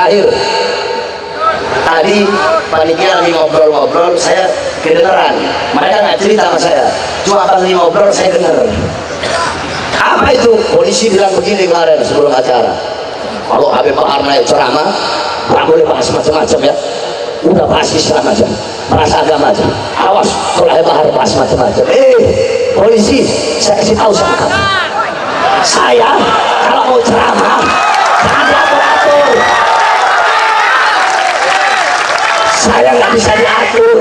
Akhir tadi panitia lagi ngobrol-ngobrol, saya kedengeran. Mereka nggak cerita sama saya, cuma pas lagi ngobrol saya dengar. Apa itu? Polisi bilang begini kemarin sebelum acara, kalau Habib Bahar naik ceramah nggak boleh bahas macam-macam ya, udah bahas Islam aja, bahas agama aja. Awas kalau Habib Bahar bahas macam-macam. Polisi, saya kasih tahu sama kamu, saya kalau mau ceramah jangan diatur-atur. Saya nggak bisa diatur,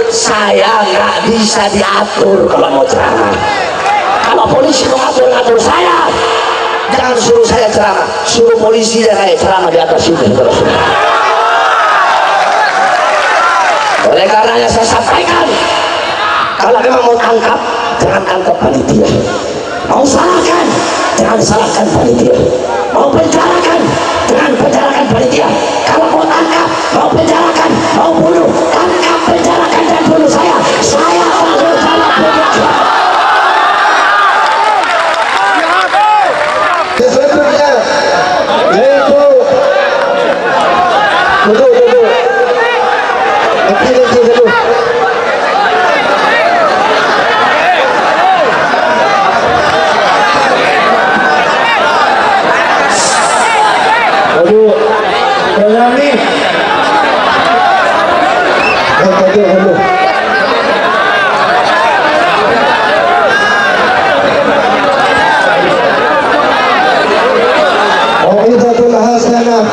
saya nggak bisa diatur kalau mau ceramah. Kalau polisi mau ngatur saya, jangan suruh saya ceramah, suruh polisi dan saya ceramah di atas itu terus. Oleh karenanya saya sampaikan, kalau memang mau tangkap, jangan tangkap panitia. Mau salahkan, jangan salahkan panitia. Mau penjarakan, jangan penjarakan panitia. Kalau mau tangkap, mau penjarakan, mau bunuh, tangkap, penjarakan dan bunuh saya. Saya tanggung jawab penjara. Selanjutnya yaitu duduk nanti dulu. Dulu berani dulu. Mau'izatul hasanah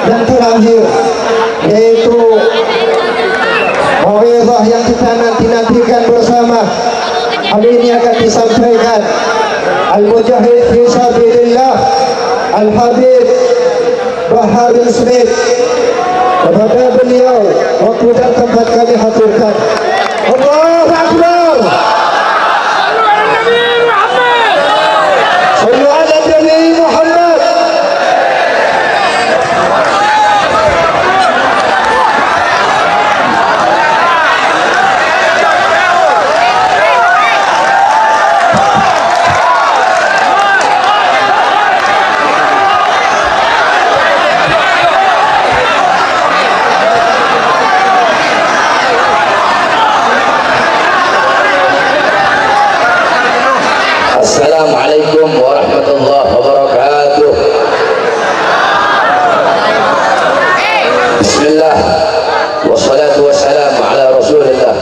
yang terakhir, yaitu mau'izah yang kita nanti-nantikan bersama. Hal ini akan disampaikan Al-Mujahid fi sabilillah Al-Habib Bahar bin Smith. Kepada beliau waktu dan tempat kami haturkan. Allahu Akbar. Sallu ala Nabi Muhammad. Assalamualaikum warahmatullahi wabarakatuh. Bismillah wassalatu wassalamu ala rasulillah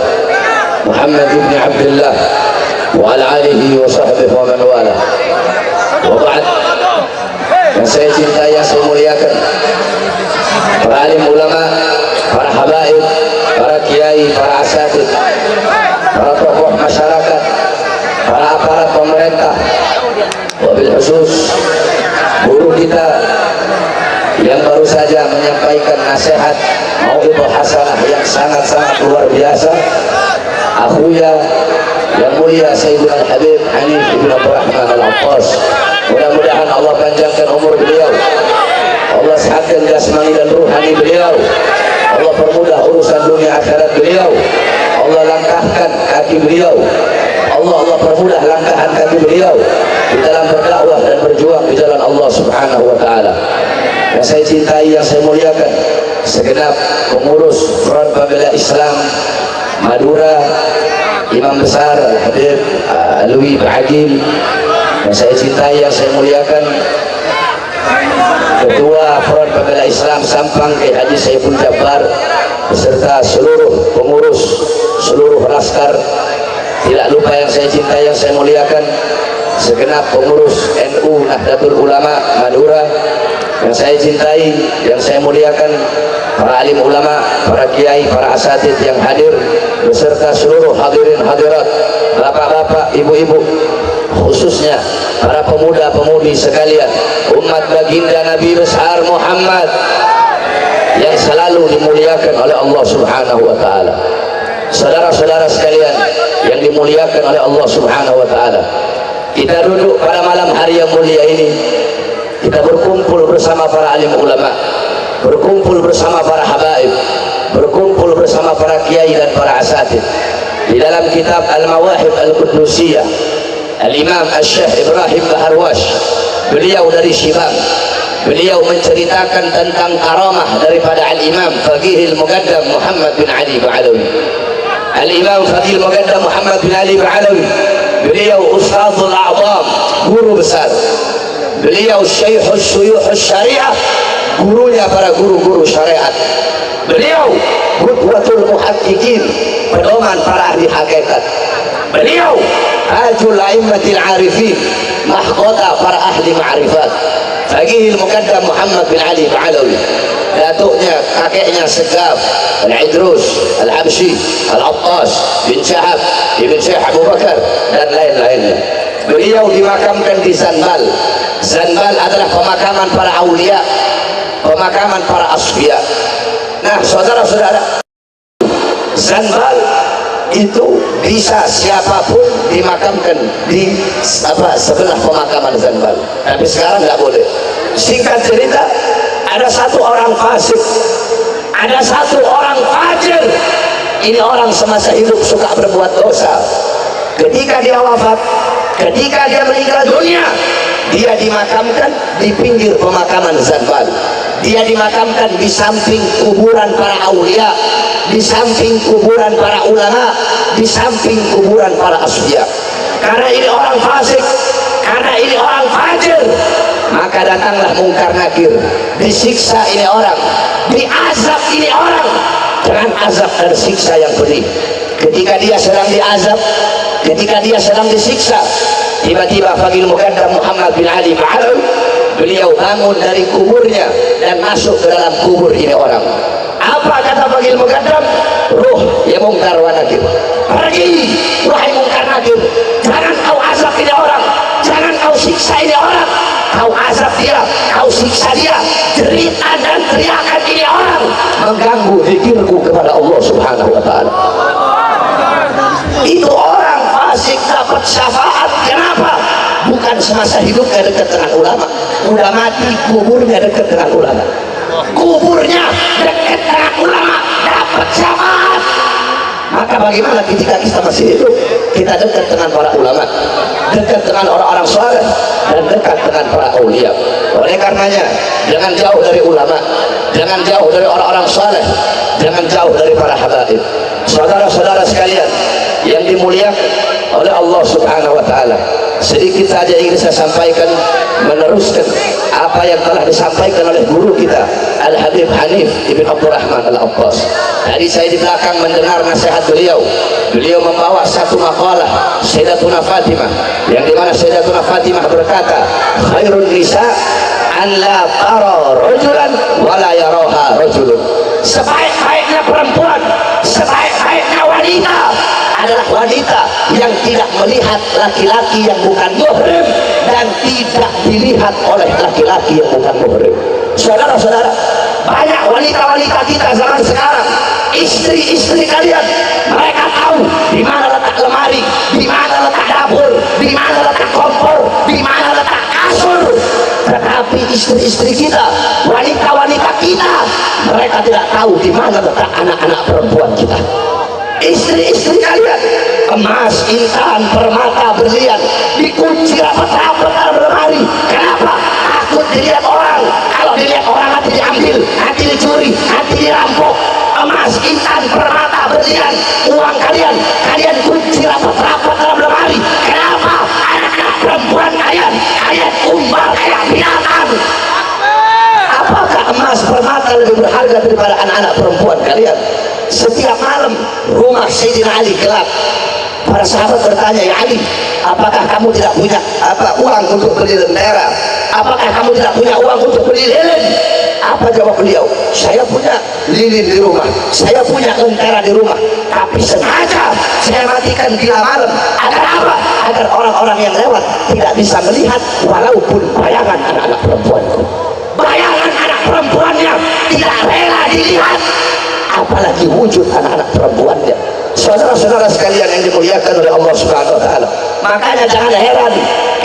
Muhammad ibn Abdullah wa ala alihi wa sahbihi wa man wala. Wa ba'd. Yang saya cintai, yang saya muliakan, para alim ulama, para habaib, para kiai, para asatid, para tokoh masyarakat, para aparat pemerintah, wabil khusus guru kita yang baru saja menyampaikan nasihat mau'izah hasanah yang sangat-sangat luar biasa, akhuya yang mulia Sayyidina Al-Habib Hanif ibn Abdurrahman Al-Attas. Mudah-mudahan Allah panjangkan umur beliau, Allah sehatkan jasmani dan ruhani beliau, Allah permudah urusan dunia akhirat beliau, Allah langkahkan kaki beliau, Allah permudah langkahan kaki beliau di dalam berdakwah dan berjuang di jalan Allah Subhanahu wa taala. Yang saya cintai, yang saya muliakan, segenap pengurus Front Pembela Islam Madura, Imam Besar Habib Alwi Bagil, yang saya cintai, yang saya muliakan, Ketua Front Pembela Islam Sampang Kiai Haji Saiful Jabbar beserta seluruh pengurus, seluruh laskar. Tidak lupa yang saya cintai, yang saya muliakan, segenap pengurus NU Nahdlatul Ulama Madura, yang saya cintai, yang saya muliakan, para alim ulama, para kiai, para asatid yang hadir, beserta seluruh hadirin hadirat, bapak-bapak, ibu-ibu, khususnya para pemuda-pemudi sekalian, umat baginda Nabi besar Muhammad yang selalu dimuliakan oleh Allah Subhanahu wa taala. Saudara-saudara sekalian yang dimuliakan oleh Allah Subhanahu wa taala, kita duduk pada malam hari yang mulia ini, kita berkumpul bersama para alim ulama, berkumpul bersama para habaib, berkumpul bersama para kiai dan para asatid di dalam kitab Al-Mawahib Al-Qudusiyah Al-Imam Al-Syekh Ibrahim Baharwash, beliau dari Shibang, beliau menceritakan tentang karamah daripada Al-Imam Faqihil Muqaddam Muhammad bin Ali Ba'alawi. Al-Imam Faqihil Muqaddam Muhammad bin Ali Ba'alawi, beliau Ustadzul A'zam, guru besar. Beliau Syekhul Syuyuhus Syariah, gurunya para guru-guru syariat. Beliau Qudwatul Muhaqqiqin, pedoman para ahli hakikat. Beliau Tajul A'immatil Arifin, mahkota para ahli ma'rifat. Faqihil Muqaddam Muhammad bin Ali Ba'alawi, datuknya kakeknya Segaf Al-Idrus Al-Habsyi Al-Attas bin Syahab Ibn Syekh Abu Bakar dan lain-lainnya. Beliau dimakamkan di Zanbal. Zanbal adalah pemakaman para aulia, pemakaman para asfiya. Nah, saudara-saudara, Zanbal itu bisa siapapun dimakamkan di sebelah pemakaman Zanbal, tapi sekarang nggak boleh. Singkat cerita, ada satu orang fasik, ada satu orang fajir. Ini orang semasa hidup suka berbuat dosa. Ketika dia wafat, ketika dia meninggal dunia, dia dimakamkan di pinggir pemakaman Zanbal. Dia dimakamkan di samping kuburan para aulia, di samping kuburan para ulama, di samping kuburan para asfiya. Karena ini orang fasik, karena ini orang fajir, maka datanglah mungkar nakir, disiksa ini orang, diazab ini orang dengan azab dan siksa yang pedih. Ketika dia sedang diazab, ketika dia sedang disiksa, tiba-tiba Faqihil Muqaddam Muhammad bin Ali Ba'alawi, beliau bangun dari kuburnya dan masuk ke dalam kubur ini orang. Apa kata Faqihil Muqaddam? Ruh ya mungkar wa nakir, pergi wahai mungkar nakir, jangan kau azab ini orang, jangan kau siksa ini orang. Kau azab dia, kau siksa dia, cerita dan teriakan ini orang mengganggu zikirku kepada Allah Subhanahu wa ta'ala. Itu orang fasik dapat syafaat. Kenapa? Bukan semasa hidupnya dekat dengan ulama, udah mati kuburnya dekat dengan ulama, kuburnya dekat dengan ulama, dapat syafaat. Maka bagaimana ketika kita masih hidup, kita dekat dengan para ulama, dekat dengan orang-orang saleh, dan dekat dengan para aulia. Oleh karenanya, jangan jauh dari ulama, jangan jauh dari orang-orang saleh, jangan jauh dari para habaib. Saudara-saudara sekalian yang dimuliakan oleh Allah Subhanahu wa ta'ala, sedikit saja ingin saya sampaikan, meneruskan apa yang telah disampaikan oleh guru kita Al-Habib Hanif Ibn Abdurrahman Al-Abbas. Tadi saya di belakang mendengar nasihat beliau. Beliau membawa satu makalah Sayyidatuna Fatimah, yang dimana Sayyidatuna Fatimah berkata, khairun nisa an la tara rajulan wa la yaraha rajulun. Sebaik-baiknya perempuan, sebaik-baiknya wanita adalah wanita yang tidak melihat laki-laki yang bukan muhrim dan tidak dilihat oleh laki-laki yang bukan muhrim. Saudara-saudara, banyak wanita-wanita kita zaman sekarang, istri-istri kalian, mereka tahu di mana letak lemari, di mana letak dapur, di mana letak kompor, di mana letak kasur. Tetapi istri-istri kita, wanita-wanita kita, mereka tidak tahu di mana letak anak-anak perempuan kita. Istri-istri kalian, emas, intan, permata, berlian dikunci rapat-rapat dalam lemari. Kenapa? Takut dilihat orang. Kalau dilihat orang nanti diambil, nanti dicuri, nanti dirampok. Emas, intan, permata, berlian, uang kalian, kalian kunci rapat-rapat dalam lemari. Kenapa? Anak-anak perempuan kalian, kalian umbar kayak binatang. Apakah emas, permata lebih berharga daripada anak-anak perempuan kalian? Setiap malam rumah Sayyidina Ali gelap. Para sahabat bertanya, ya Ali, apakah kamu tidak punya uang untuk beli lentera? Apakah kamu tidak punya uang untuk beli lilin? Apa jawab beliau? Saya punya lilin di rumah, saya punya lentera di rumah, tapi sengaja saya matikan bila malam. Agar apa? Agar orang-orang yang lewat tidak bisa melihat walaupun bayangan anak-anak perempuanku. Bayangan anak perempuannya tidak rela dilihat, apalagi wujud anak-anak perempuannya. Saudara-saudara sekalian yang dimuliakan oleh Allah Subhanahu wa ta'ala, makanya jangan heran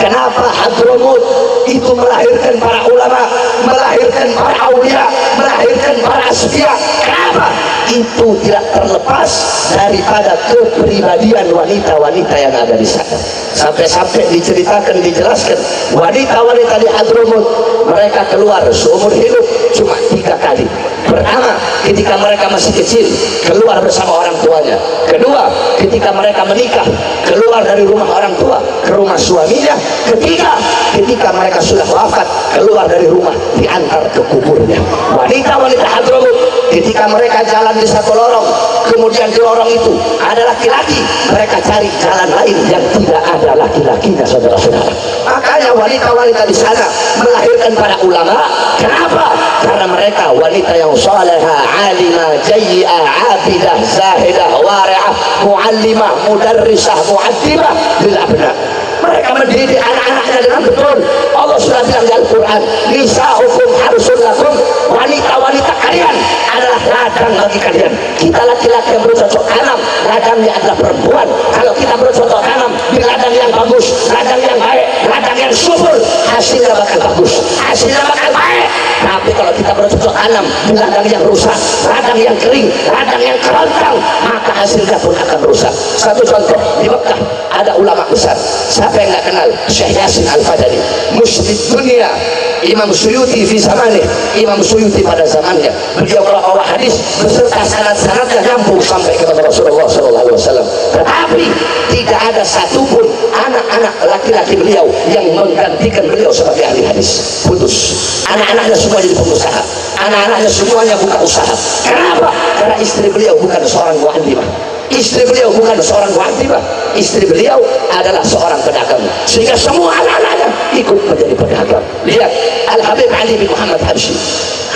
kenapa Hadramut itu melahirkan para ulama, melahirkan para aulia, melahirkan para asfiya. Kenapa? itu tidak terlepas daripada kepribadian wanita-wanita yang ada di sana. Sampai-sampai diceritakan, dijelaskan, wanita-wanita di Hadramut mereka keluar seumur hidup cuma 3 kali. Pertama, ketika mereka masih kecil, keluar bersama orang tuanya. Kedua, ketika mereka menikah, keluar dari rumah orang tua ke rumah suaminya. Ketiga, ketika mereka sudah wafat, keluar dari rumah diantar ke kuburnya. Wanita-wanita Hadramut ketika mereka jalan di satu lorong, kemudian di lorong itu ada laki-laki, mereka cari jalan lain yang tidak ada laki-lakinya, saudara-saudara. Makanya wanita-wanita di sana melahirkan para ulama. Kenapa? Karena mereka wanita yang salihah, alimah, jayyi'ah, abidah, zahidah, wari'ah, muallimah, mudarrisah, mu'addibah lil abna. Mereka mendidik anak-anaknya dengan betul. Allah sudah bilang di Al-Quran, nisa'ukum harsun lakum, wanita-wanita kalian adalah ladang bagi kalian. Kita laki-laki yang bercocok tanam, ladangnya adalah perempuan. Kalau kita bercocok tanam di ladang yang bagus, ladang yang baik, ladang yang subur, hasilnya bakal bagus, hasilnya bakal baik. Tapi kalau kita bercocok tanam di ladang yang rusak, ladang yang kering, ladang yang kerontang, maka hasilnya pun akan rusak. Satu contoh, di Mekah ada ulama besar, siapa yang nggak kenal? Syekh Yasin Al-Fadali, Muslim dunia, Imam Suyuti fi zamani, Imam Suyuti pada zamannya. Beliau membawa hadis beserta sanad-sanadnya nyambung sampai kepada Rasulullah SAW. Tetapi tidak ada satupun anak-anak laki-laki beliau yang menggantikan beliau sebagai ahli hadis. Putus. Anak-anaknya semua jadi pengusaha. Anak-anaknya semuanya buka usaha. Kenapa? Karena istri beliau bukan seorang mu'allimah. Istri beliau bukan seorang mu'addibah. Istri beliau adalah seorang pedagang, sehingga semua anak-anaknya ikut menjadi pedagang. Lihat Al-Habib Ali bin Muhammad Habsyi.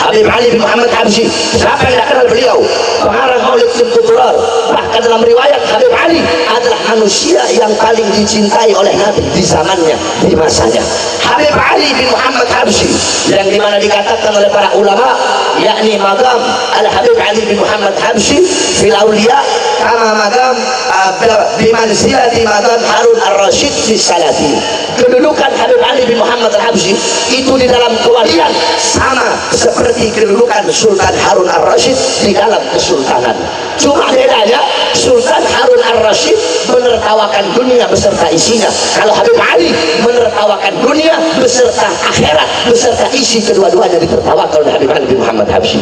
Habib Ali bin Muhammad Habsyi, siapa yang tidak kenal beliau? Pengarang Maulid Qutrar. Bahkan dalam riwayat, Habib Ali adalah manusia yang paling dicintai oleh Nabi di zamannya, di masanya. Habib Ali bin Muhammad Habsyi, yang dimana dikatakan oleh para ulama, yakni magam Al-Habib Ali bin Muhammad Habsyi fil awliya kama magam bimanzilati magam Harun Ar-Rasyid fi Salatin. Kedudukan Habib Ali bin Muhammad Al-Habsyi itu di dalam kewalian sama seperti kedudukan Sultan Harun Ar-Rasyid di dalam kesultanan. Cuma bedanya, Sultan Harun Ar-Rasyid menertawakan dunia beserta isinya. Kalau Habib Ali menertawakan dunia beserta akhirat, beserta isi kedua-duanya ditertawakan oleh Habib Ali bin Muhammad Habsyi.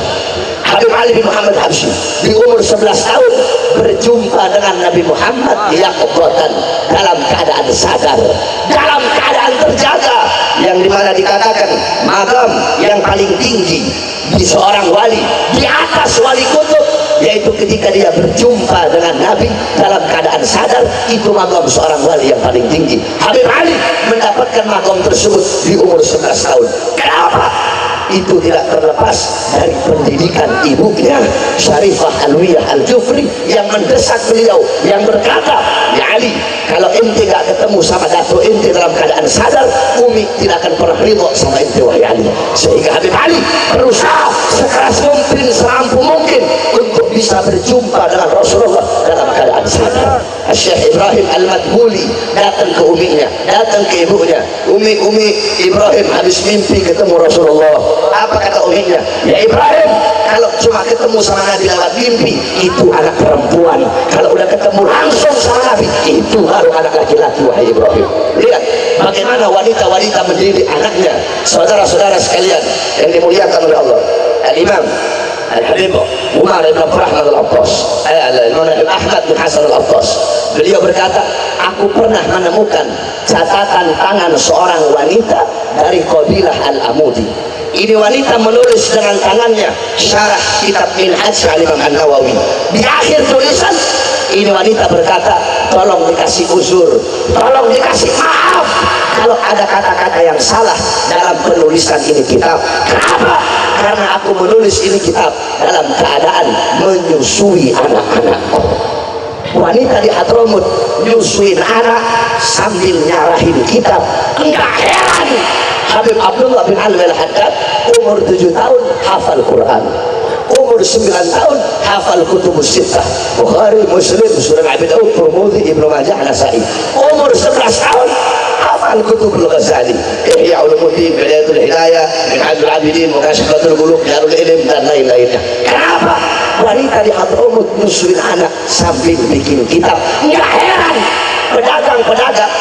Habib Ali bin Muhammad Habsyi di umur 11 tahun berjumpa dengan Nabi Muhammad yaqdatan, dalam keadaan sadar, dalam keadaan terjaga, yang dimana dikatakan magam yang paling tinggi di seorang wali, di atas wali kutub, yaitu ketika dia berjumpa dengan Nabi dalam keadaan sadar. Itu magam seorang wali yang paling tinggi. Habib Ali mendapatkan magam tersebut di umur 11 tahun. Kenapa? Itu tidak terlepas dari pendidikan ibunya Syarifah Alwiyah Al-Jufri yang mendesak beliau, yang berkata, ya Ali, kalau ente gak ketemu sama dato ente dalam keadaan sadar, Umi tidak akan pernah ridho sama ente, wahai Ali. Sehingga Habib Ali berusaha sekeras mungkin, semampu mungkin untuk bisa berjumpa dengan Rasulullah dalam keadaan sadar. Syekh Ibrahim Al-Madbuli datang ke uminya, datang ke ibunya. Umi Ibrahim habis mimpi ketemu Rasulullah. Apa kata uminya? Ya Ibrahim, kalau cuma ketemu sama Nabi lewat mimpi, itu anak perempuan. Kalau udah ketemu langsung sama Nabi, itu baru anak laki-laki, wahai Ibrahim. Lihat bagaimana wanita-wanita mendidik anaknya. Saudara-saudara sekalian yang dimuliakan oleh Allah, Al-Imam Al-Habib Umar bin Abdurrahman Al-Attas, Ahmad bin Hasan Al-Attas, beliau berkata, aku pernah menemukan catatan tangan seorang wanita dari kabilah Al-Amudi. Ini wanita menulis dengan tangannya syarah kitab Minhaj Al-Imam An-Nawawi. Di akhir tulisan ini wanita berkata, tolong dikasih uzur, tolong dikasih maaf kalau ada kata-kata yang salah dalam penulisan ini kitab. Kenapa? Karena aku menulis ini kitab dalam keadaan menyusui anak-anakku. Wanita di Hadramut nyusuin anak sambil nyarahin kitab. Enggak heran Habib Abdullah bin Alwi Al-Haddad umur 7 tahun hafal Quran, umur 9 tahun hafal kutubus sittah, Bukhari, Muslim, Sunan Abi Daud, Tirmidzi, Ibnu Majah, Nasa'i. Umur 11 tahun hafal kutubul Ghazali, Ihya Ulumuddin, Bidayatul Hidayah, Minhajul Abidin, Mukashafatul Qulub, Darul Ilm, dan lain-lainnya. Kenapa? Wanita kita di Hadramut nyusuin anak sambil bikin kitab. Nggak heran pedagang-pedagang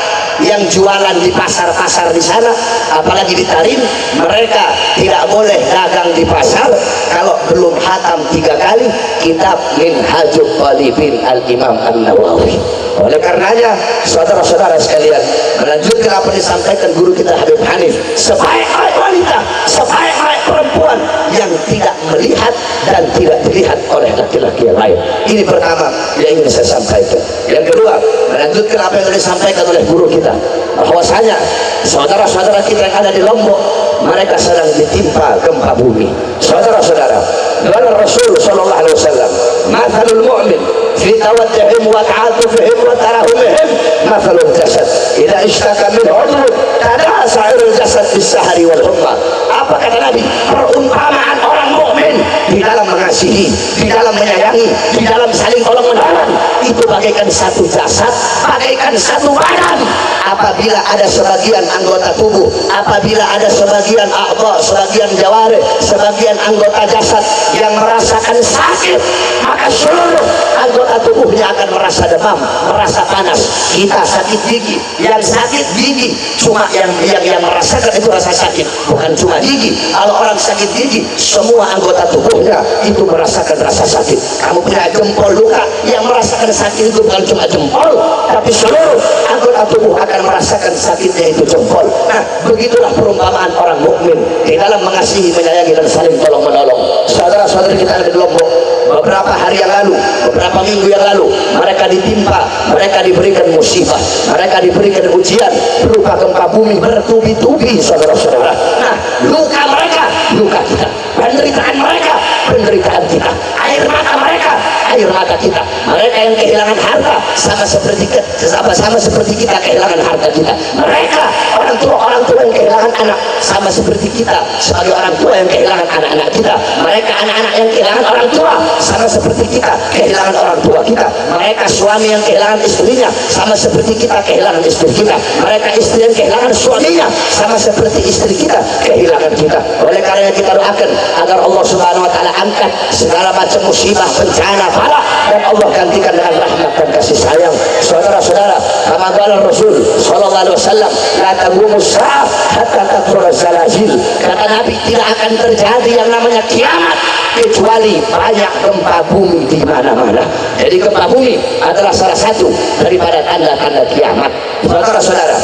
yang jualan di pasar-pasar di sana, apalagi di Tarim, mereka tidak boleh dagang di pasar kalau belum hatam 3 kali kitab Minhajul Talibin Al-Imam An-Nawawi. Oleh karenanya, saudara-saudara sekalian, melanjutkan apa yang disampaikan guru kita Habib Hanif, sebaik-baik wanita, sebaik-baik perempuan yang tidak melihat dan tidak dilihat oleh laki-laki yang lain. Ini pertama yang ingin saya sampaikan. Yang kedua, melanjutkan apa yang disampaikan oleh guru kita, bahwasanya saudara-saudara kita yang ada di Lombok, mereka sedang ditimpa gempa bumi. Saudara-saudara, qala Rasul sallallahu alaihi wasallam, mathalul mu'min fi tawaddihim wa ta'atufihim wa tarahumihim mathalul jasad idza ishtaka min 'udhu tada'a sa'irul jasad bis-sahari wal humma. Apa kata Nabi? Perumpamaan orang mukmin di dalam mengasihi, di dalam menyayangi, di dalam saling tolong menolong, itu bagaikan satu jasad, bagaikan satu badan. Apabila ada sebagian anggota tubuh, apabila ada sebagian a'dha, sebagian jawarih, sebagian anggota jasad yang merasakan sakit, maka seluruh anggota tubuhnya akan merasa demam, merasa panas. Kita sakit gigi, yang sakit gigi, cuma yang merasakan itu rasa sakit, bukan cuma gigi. Kalau orang sakit gigi, semua anggota tubuhnya itu merasakan rasa sakit. Kamu punya jempol luka, yang merasakan sakit itu bukan cuma jempol, tapi seluruh anggota tubuh akan merasakan sakitnya itu jempol. Nah, begitulah perumpamaan orang mukmin di dalam mengasihi, menyayangi dan saling tolong menolong. Saudara-saudari kita ada di Lombok, beberapa hari yang lalu, beberapa minggu yang lalu, mereka ditimpa, mereka diberikan musibah, mereka diberikan ujian berupa gempa bumi bertubi-tubi, saudara-saudara. Nah, luka mereka, luka kita, penderitaan mereka, penderitaan kita, air mata mereka, air mata kita. Mereka yang kehilangan harta sama seperti kita kehilangan harta kita. Mereka orang tua yang kehilangan anak sama seperti kita sebagai orang tua yang kehilangan anak-anak kita. Mereka anak-anak yang kehilangan orang tua sama seperti kita kehilangan orang tua kita. Mereka suami yang kehilangan istrinya sama seperti kita kehilangan istri kita. Mereka istri yang kehilangan suaminya sama seperti istri kita kehilangan kita. Oleh karena kita doakan agar Allah Subhanahu wa taala angkat segala macam musibah, bencana, bala, dan Allah gantikan dengan rahmat dan kasih sayang. Saudara-saudara, kama qala Rasul sallallahu alaihi wasallam, la taqumus saah hatta takthura zalazil. Kata Nabi, tidak akan terjadi yang namanya kiamat kecuali banyak gempa bumi di mana-mana. Jadi gempa bumi adalah salah satu daripada tanda-tanda kiamat. Saudara-saudara,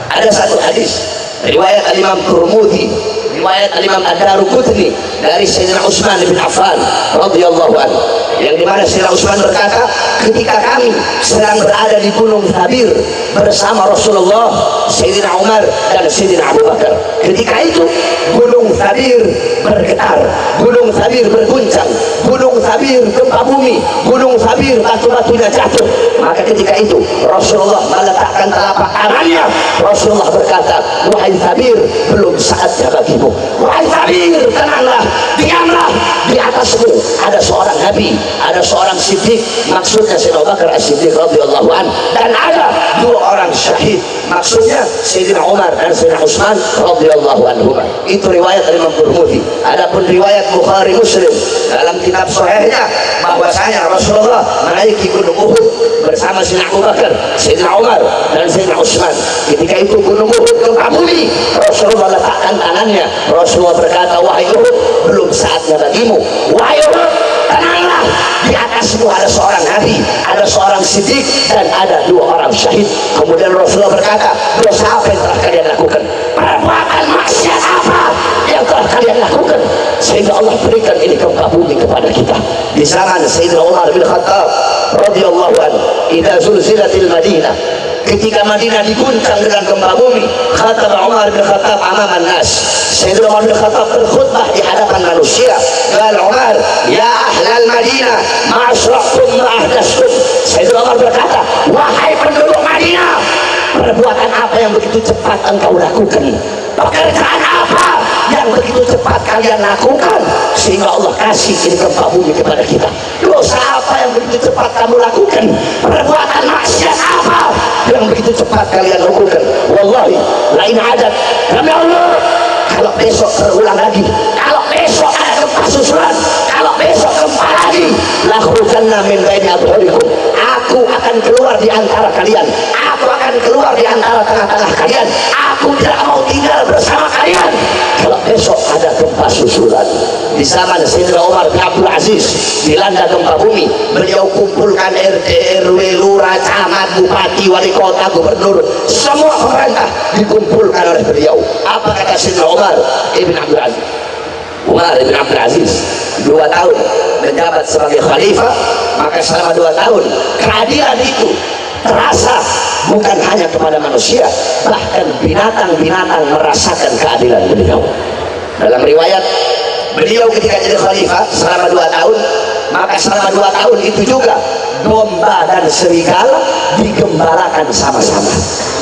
ada satu hadis riwayat Al-Imam Turmudi, riwayat Al-Imam Ad-Daruqutni dari Sayyidina Utsman bin Affan radhiyallahu anhu, yang dimana Sayyidina Utsman berkata, ketika kami sedang berada di Gunung Thabir bersama Rasulullah, Sayyidina Umar dan Sayyidina Abu Bakar, ketika itu Gunung Thabir bergetar, Gunung Thabir berguncang, Gunung Thabir gempa bumi, Gunung Thabir batu-batunya jatuh. Maka ketika itu Rasulullah meletakkan telapak tangannya, Rasulullah berkata, wahai Thabir, belum saatnya bagimu. Wahai Thabir, tenanglah, diamlah, di atasmu ada seorang nabi, ada seorang siddiq, maksudnya Sayyidina Abu Bakar As-Siddiq radhiyallahu anhu, dan ada 2 orang syahid, maksudnya Sayyidina Umar dan Sayyidina Utsman radhiyallahu anhu. Itu riwayat Imam Turmudi. Adapun riwayat Bukhari Muslim dalam kitab sahihnya bahwasanya Rasulullah menaiki Gunung Uhud bersama Sayyidina Abu Bakar, Sayyidina Umar dan Sayyidina Utsman. Ketika itu Gunung Uhud gempa bumi, Rasulullah letakkan tangannya, Rasulullah berkata, wahai Uhud, belum saatnya bagimu. Wahai Uhud, tenanglah, di atasmu ada seorang nabi, ada seorang siddiq, dan ada 2 orang syahid. Kemudian Rasulullah berkata, dosa apa yang telah kalian lakukan? Perbuatan maksiat apa yang telah kalian lakukan sehingga Allah berikan ini gempa bumi kepada kita? Di zaman Sayyidina Umar bin Khattab radhiyallahu anhu, idza zulzilatil Madinah, ketika Madinah diguncang dengan gempa bumi, khataba Umar bin Khattab amaman nas, Sayyidina Umar bin Khattab berkhutbah di hadapan manusia. Qala Umar, ya ahlal Madinah, ma asraqtum ma ahdastum. Sayyidina Umar berkata, wahai penduduk Madinah, perbuatan apa yang begitu cepat engkau lakukan? Pekerjaan apa yang begitu cepat kalian lakukan sehingga Allah kasih ini gempa bumi kepada kita? Dosa apa yang begitu cepat kamu lakukan? Perbuatan maksiat apa yang begitu cepat kalian lakukan? Wallahi, lain adat, demi Allah, kalau besok terulang lagi, kalau besok ada gempa susulan, kalau besok gempa lagi, lakhrujanna min baini adhurikum, aku akan keluar di antara kalian, aku akan keluar di antara tengah-tengah kalian, aku tidak mau tinggal bersama kalian kalau besok ada gempa susulan. Di zaman Sayyidina Umar bin Abdul Aziz dilanda gempa bumi, beliau kumpulkan RT, RW, lurah, camat, bupati, wali kota, gubernur, semua pemerintah dikumpulkan oleh beliau. Apa kata Sayyidina Umar ibn Abdul Aziz? Umar ibn Abdul Aziz 2 tahun menjabat sebagai khalifah, maka selama 2 tahun keadilan itu terasa bukan hanya kepada manusia, bahkan binatang-binatang merasakan keadilan beliau. Dalam riwayat, beliau ketika jadi khalifah selama 2 tahun, maka selama 2 tahun itu juga domba dan serigala digembalakan sama-sama.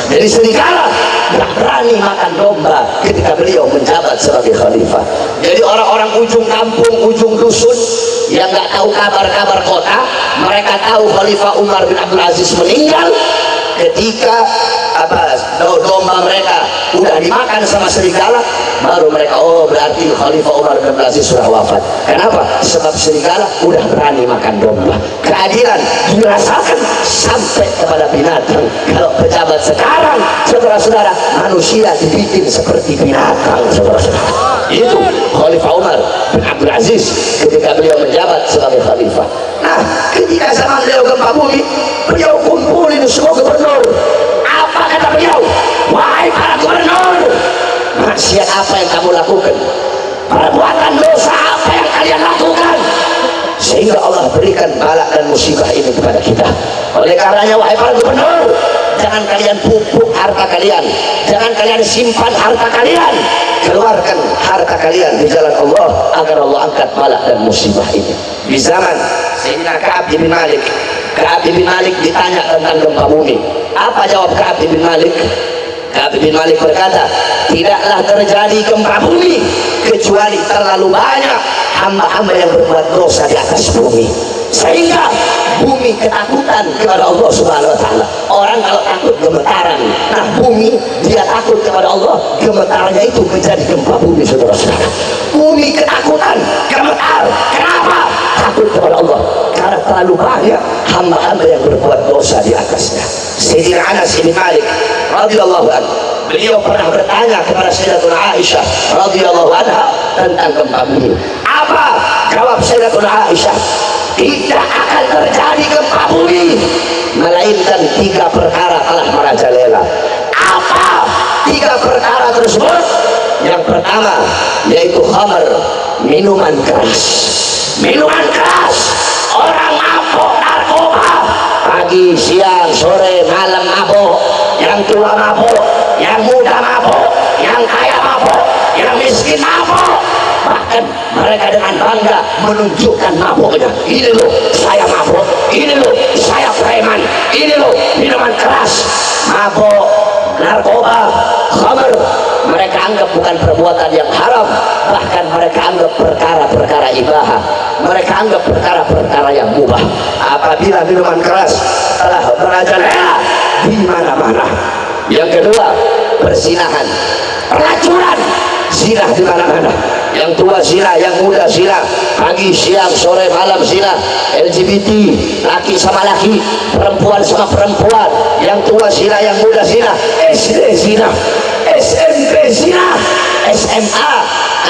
Jadi serigala tidak berani makan domba ketika beliau menjabat sebagai khalifah. Jadi orang-orang ujung kampung, ujung dusun yang nggak tahu kabar-kabar kota, mereka tahu Khalifah Umar bin Abdul Aziz meninggal ketika domba mereka udah dimakan sama serigala, baru mereka, oh berarti Khalifah Umar bin Abdul Aziz sudah wafat. Kenapa? Sebab serigala udah berani makan domba. Keadilan dirasakan sampai kepada binatang. Kalau pejabat sekarang, saudara-saudara, manusia dibikin seperti binatang, saudara-saudara. Itu Khalifah Umar bin Abdul Aziz ketika beliau menjabat sebagai khalifah. Nah, ketika zaman beliau gempa bumi, beliau kumpulin semua gubernur. Apa kata beliau? Wahai para gubernur, maksiat apa yang kamu lakukan? Perbuatan dosa apa yang kalian lakukan? Sehingga Allah berikan bala dan musibah ini kepada kita. Oleh karenanya, wahai para gubernur, jangan kalian pupuk harta kalian, jangan kalian simpan harta kalian, keluarkan harta kalian di jalan Allah agar Allah angkat bala dan musibah ini. Di zaman Sayyidina Ka'ab bin Malik, Ka'ab bin Malik ditanya tentang gempa bumi. Apa jawab Ka'ab bin Malik? Ka'ab bin Malik berkata, tidaklah terjadi gempa bumi kecuali terlalu banyak hamba-hamba yang berbuat dosa di atas bumi, sehingga bumi ketakutan kepada Allah Subhanahu wa Ta'ala. Orang kalau takut gemetaran, nah bumi dia takut kepada Allah, gemetarnya itu menjadi gempa bumi, saudara-saudara. Bumi ketakutan, gemetar. Kenapa? Takut kepada Allah, karena terlalu banyak hamba-hamba yang berbuat dosa di atasnya. Sayyidina Anas bin Malik radhiyallahu anhu, beliau pernah bertanya kepada Sayyidatuna Aisyah radhiyallahu anha tentang gempa bumi. Apa jawab Sayyidatuna Aisyah? Tidak akan terjadi gempa bumi melainkan 3 perkara telah merajalela. Apa 3 perkara tersebut? Yang pertama yaitu khamr, minuman keras. Minuman keras, orang mabuk narkoba, pagi, siang, sore, malam mabuk, yang tua mabuk, yang muda mabuk, yang kaya mabuk, yang miskin mabuk. Bahkan mereka dengan bangga menunjukkan mabuknya. Ini loh saya mabuk, ini loh saya preman, ini loh minuman keras. Mabuk, narkoba, khamr, mereka anggap bukan perbuatan yang haram, bahkan mereka anggap perkara-perkara ibadah, mereka anggap perkara-perkara yang mubah. Apabila minuman keras telah merajalela di mana-mana. Yang kedua, perzinahan, pelacuran, zina di mana-mana. Yang tua zina, yang muda zina, pagi, siang, sore, malam zina, LGBT, laki sama laki, perempuan sama perempuan, yang tua zina, yang muda zina, SD zina, SMP zina, SMA,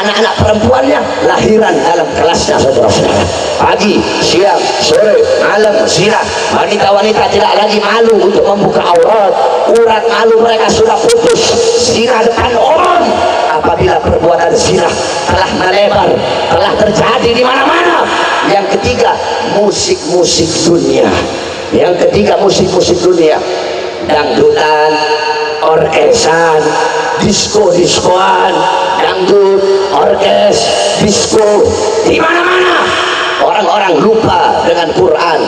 anak-anak perempuannya lahiran dalam kelasnya, saudara-saudara. Pagi, siang, sore, malam zina. Wanita-wanita tidak lagi malu untuk membuka aurat, urat malu mereka sudah putus. Zina depan umum. Apabila perbuatan zina telah melebar, telah terjadi di mana-mana. Yang ketiga, musik-musik dunia. Yang ketiga, musik-musik dunia, dangdutan, orkesan, disko-diskoan, dangdut, orkes, disko, di mana-mana. Orang-orang lupa dengan Quran,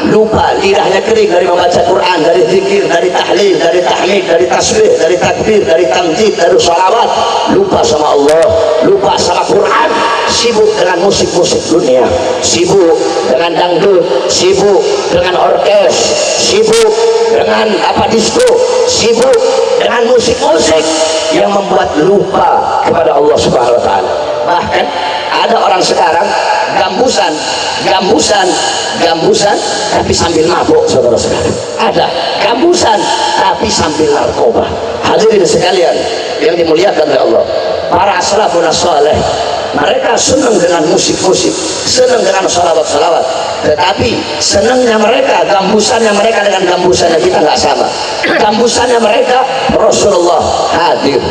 lupa, lidahnya kering dari membaca Quran, dari zikir, dari tahlil, dari tahmid, dari tasbih, dari takbir, dari tamjid, dari sholawat. Lupa sama Allah, lupa sama Quran, sibuk dengan musik-musik dunia, sibuk dengan dangdut, sibuk dengan orkes, sibuk dengan disko, sibuk dengan musik-musik yang membuat lupa kepada Allah Subhanahu wa Ta'ala. Bahkan ada orang sekarang gambusan gambusan tapi sambil mabuk, saudara-saudara. Ada gambusan tapi sambil narkoba. Hadirin sekalian yang dimuliakan oleh Allah, para salafun saleh, mereka senang dengan musik-musik, senang dengan salawat-salawat, tetapi senangnya mereka, gambusannya mereka dengan gambusannya kita nggak sama. Gambusannya mereka Rasulullah hadir,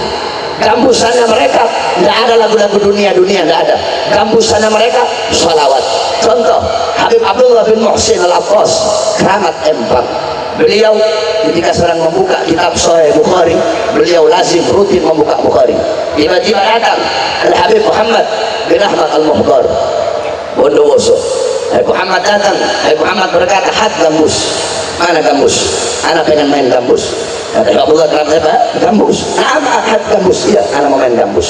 gambusannya mereka nggak ada lagu-lagu dunia-dunia, nggak ada. Gambusannya mereka salawat. Contoh Habib Abdullah bin Muhsin Al-Abbas, keramat Empang. Beliau ketika sedang membuka kitab Sahih Bukhari, beliau lazim rutin membuka Bukhari. Tiba-tiba datang Al-Habib Muhammad bin Ahmad Al-Muhdar Bondowoso. Habib Muhammad datang, Habib Muhammad berkata, "Had gambus." "Mana gambus?" "Anak pengen main gambus." Kata Abdullah, "Kenapa gambus?" "Nama had gambus." "Iya, anak mau main gambus."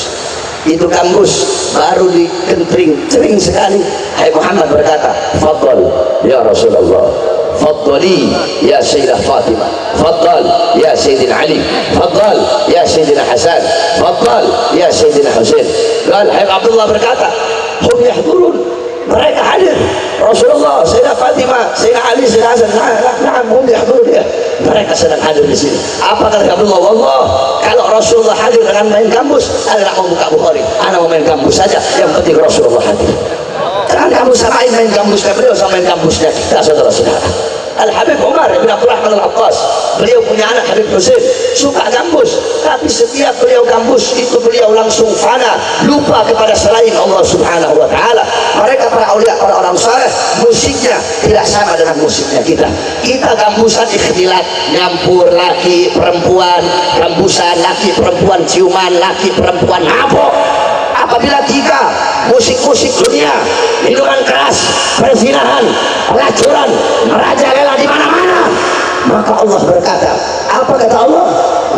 Itu gambus baru dikentring sering sekali. Habib Muhammad berkata, "Fadhal ya Rasulullah, faddali ya Sayyidah Fatimah, faddal ya Sayyidina Ali, faddal ya Sayyidina Hasan, faddal ya Sayyidina Husain." Dan Habib Abdullah berkata, "Hum yahdurun." Mereka hadir. Rasulullah, Sayyidah Fatimah, Sayyidina Ali, Sayyidina Hasan, na'am, hum yahdurun ya. Mereka sedang hadir di sini. Apa kata Abdullah? "Wallah, kalau Rasulullah hadir dengan main gambus, anda mau buka Bukhari, anda mau main gambus saja, yang penting Rasulullah hadir." Jangan kamu samain main gambusnya beliau sama main gambusnya kita, saudara-saudara. Al-Habib Umar bin Abdul Rahman Al-Abbas, beliau punya anak Habib Husain, suka gambus, tapi setiap beliau gambus itu beliau langsung fana, lupa kepada selain Allah Subhanahu wa Ta'ala. Mereka para aulia, orang-orang saleh, musiknya tidak sama dengan musiknya kita. Kita gambusan ikhtilat, nyampur laki perempuan, gambusan laki perempuan ciuman, laki perempuan mabuk. Apabila tiga musik-musik dunia, minuman keras, perzinahan, pelacuran, merajalela di mana-mana, maka Allah berkata, apa kata Allah?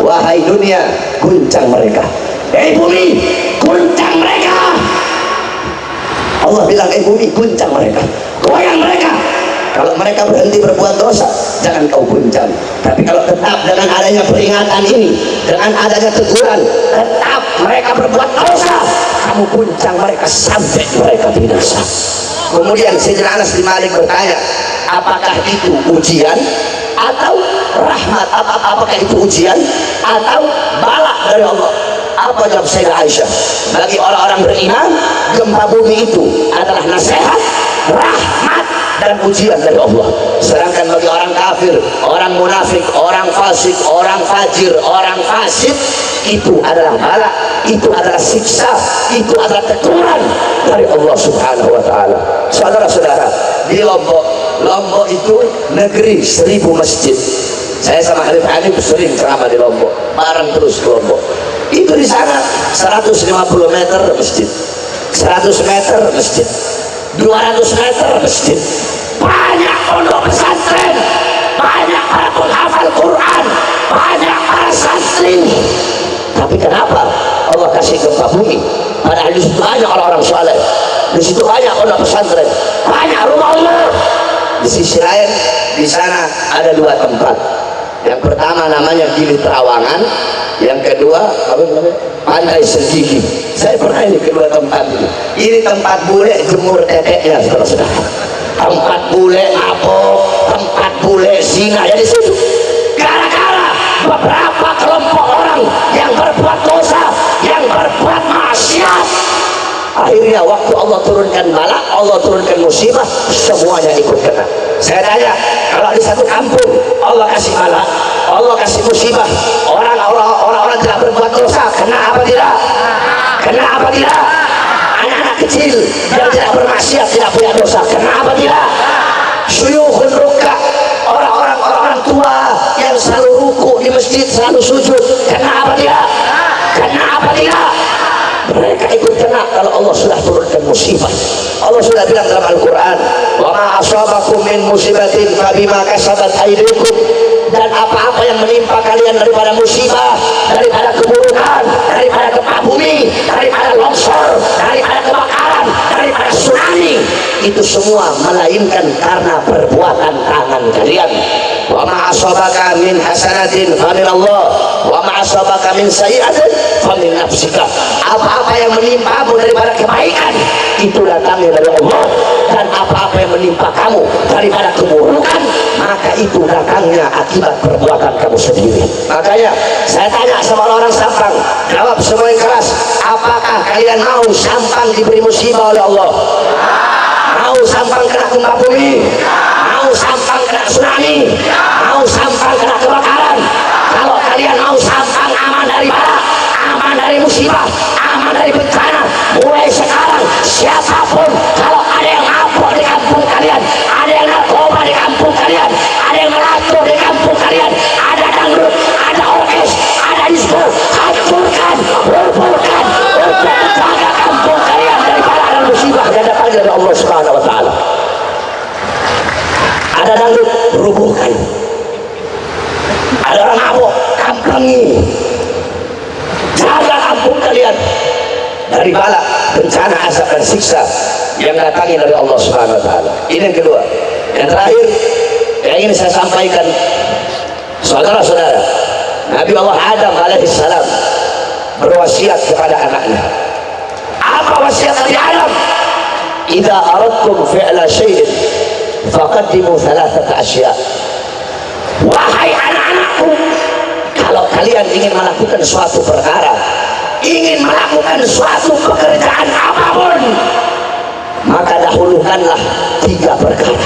"Wahai dunia, guncang mereka. Bumi, guncang mereka." Allah bilang, bumi, guncang mereka, goyang mereka. Kalau mereka berhenti berbuat dosa, jangan kau guncang. Tapi kalau tetap dengan adanya peringatan ini, dengan adanya teguran, tetap mereka berbuat dosa, kamu guncang mereka sampai mereka binasa. Kemudian Sayyidina Anas bin Malik bertanya, apakah itu ujian atau rahmat? Apakah itu ujian atau bala dari Allah? Apa jawab Sayyidah Aisyah? Bagi orang-orang beriman, gempa bumi itu adalah nasihat, rahmat, dan ujian dari Allah. Sedangkan bagi orang kafir, orang munafik, orang fasik, orang fajir, orang fasid, itu adalah bala, itu adalah siksa, itu adalah teguran dari Allah Subhanahu wa Ta'ala. Saudara-saudara, di Lombok itu negeri 1000 masjid. Saya sama Habib Hanif sering ceramah di Lombok, bareng terus di Lombok. Itu di sana 150 meter masjid, 100 meter masjid, 200 meter masjid. Banyak pondok pesantren, banyak para penghafal Quran, banyak para santri. Tapi kenapa Allah kasih gempa bumi? Padahal di situ banyak orang-orang soleh, di situ banyak pondok pesantren, banyak rumah Allah. Di sisi lain, di sana ada 2 tempat. Yang pertama namanya Gili Terawangan, yang kedua apa namanya? Pantai Sergigi. Saya pernah ini kedua tempat ini. Ini tempat bule jemur teteknya, saudara-saudara. Tempat bule mabok, tempat bule zina. Ya di situ. Gara-gara beberapa kelompok orang yang berbuat dosa, yang berbuat maksiat, akhirnya waktu Allah turunkan bala, Allah turunkan musibah, semuanya ikut kena. Saya tanya, kalau di satu kampung Allah kasih bala, Allah kasih musibah, orang-orang tidak berbuat dosa, kena apa tidak? Kena apa tidak? Anak-anak kecil yang tidak bermaksiat, tidak punya dosa, kena apa tidak? Syuyukhun rukka, orang-orang tua yang selalu ruku di masjid, selalu sujud, kena apa tidak? Kena apa tidak? Mereka ikut kena kalau Allah sudah turunkan musibah. Allah sudah bilang dalam Al-Quran, "Wa ma asabakum min musibatin fabima kasabat aydikum." Dan apa-apa yang menimpa kalian daripada musibah, daripada keburukan, daripada gempa bumi, daripada longsor, daripada kebakaran, daripada tsunami, itu semua melainkan karena perbuatan tangan kalian. Wa ma asabaka min hasanatin famin Allah, wa ma asabaka min sayyi'atin famin nafsika. Apa-apa yang menimpamu daripada kebaikan itu datangnya dari Allah, dan apa-apa yang menimpa kamu daripada keburukan, maka itu datangnya akibat perbuatan kamu sendiri. Makanya saya tanya sama orang Sampang, jawab semua yang keras, apakah kalian mau Sampang diberi musibah oleh Allah? Mau Sampang kena gempa bumi? Mau Sampang kena tsunami? Mau Sampang kena kebakaran? Kalau kalian mau Sampang aman dari bala, aman dari musibah, aman dari bencana, mulai sekarang siapapun, kalau ada yang mabuk di kampung kalian, ada yang narkoba di kampung kalian, ada yang melacur di kampung kalian, ada dangdut, ada orkes, ada disco, hancurkan, rubuhkan untuk menjaga kampung kalian dari bala dan musibah yang datang dari Allah Subhanahu wa Ta'ala. Ada dangdut, rubuhkan. Ada orang mabuk, kampangi. Jaga kampung kalian dari bala, bencana, azab dan siksa yang datangin dari Allah Subhanahu wa Ta'ala. Ini yang kedua. Yang terakhir yang ingin saya sampaikan, saudara-saudara, Nabi Allah Adam alaihissalam berwasiat kepada anaknya. Apa wasiat Nabi Adam? Idza aradtum fi'la syai'in faqaddimu thalathata asya'. Wahai anak-anakku, kalau kalian ingin melakukan suatu perkara, ingin melakukan suatu pekerjaan apapun, maka dahulukanlah 3 perkara.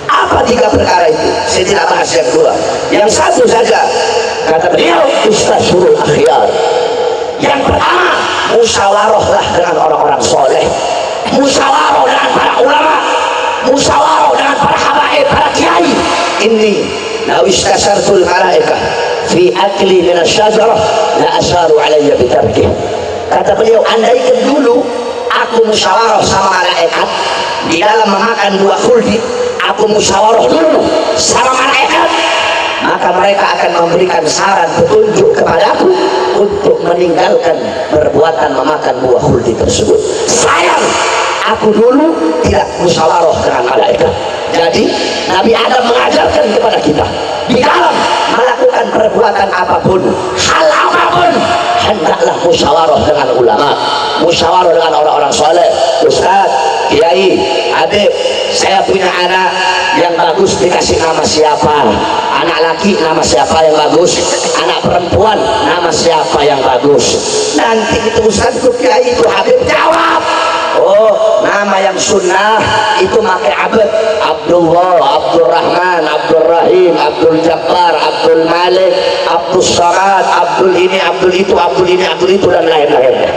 Apa 3 perkara itu? Saya tidak bahas yang kedua. Yang satu saja, kata beliau, istasyurul akhyar. Yang pertama, musyawarahlah dengan orang-orang soleh, musyawarah dengan para ulama, musyawarah dengan para habaib, para kiai. Ini law istasartul malaikah fi akli min asyajarah la asyaru alayya bitarkih. Kata beliau, andaikan dulu aku musyawarah sama malaikat di dalam memakan buah khuldi, aku musyawarah dulu sama malaikat, maka mereka akan memberikan saran petunjuk kepadaku untuk meninggalkan perbuatan memakan buah khuldi tersebut. Sayang, aku dulu tidak musyawarah dengan malaikat. Jadi Nabi Adam mengajarkan kepada kita, di dalam melakukan perbuatan apapun, hal apapun, hendaklah musyawarah dengan ulama, musyawarah dengan orang-orang soleh. Ustaz, kiai, habib, saya punya anak yang bagus, dikasih nama siapa? Anak laki nama siapa yang bagus? Anak perempuan nama siapa yang bagus? Nanti itu Ustaz, itu kiai, itu habib jawab, oh, nama yang sunnah itu pakai abad, Abdullah, Abdurrahman, Abdurrahim, Abdul Jabbar, Abdul Malik, Abdul Samad, Abdul ini, Abdul itu, Abdul ini, Abdul itu, dan lain-lainnya.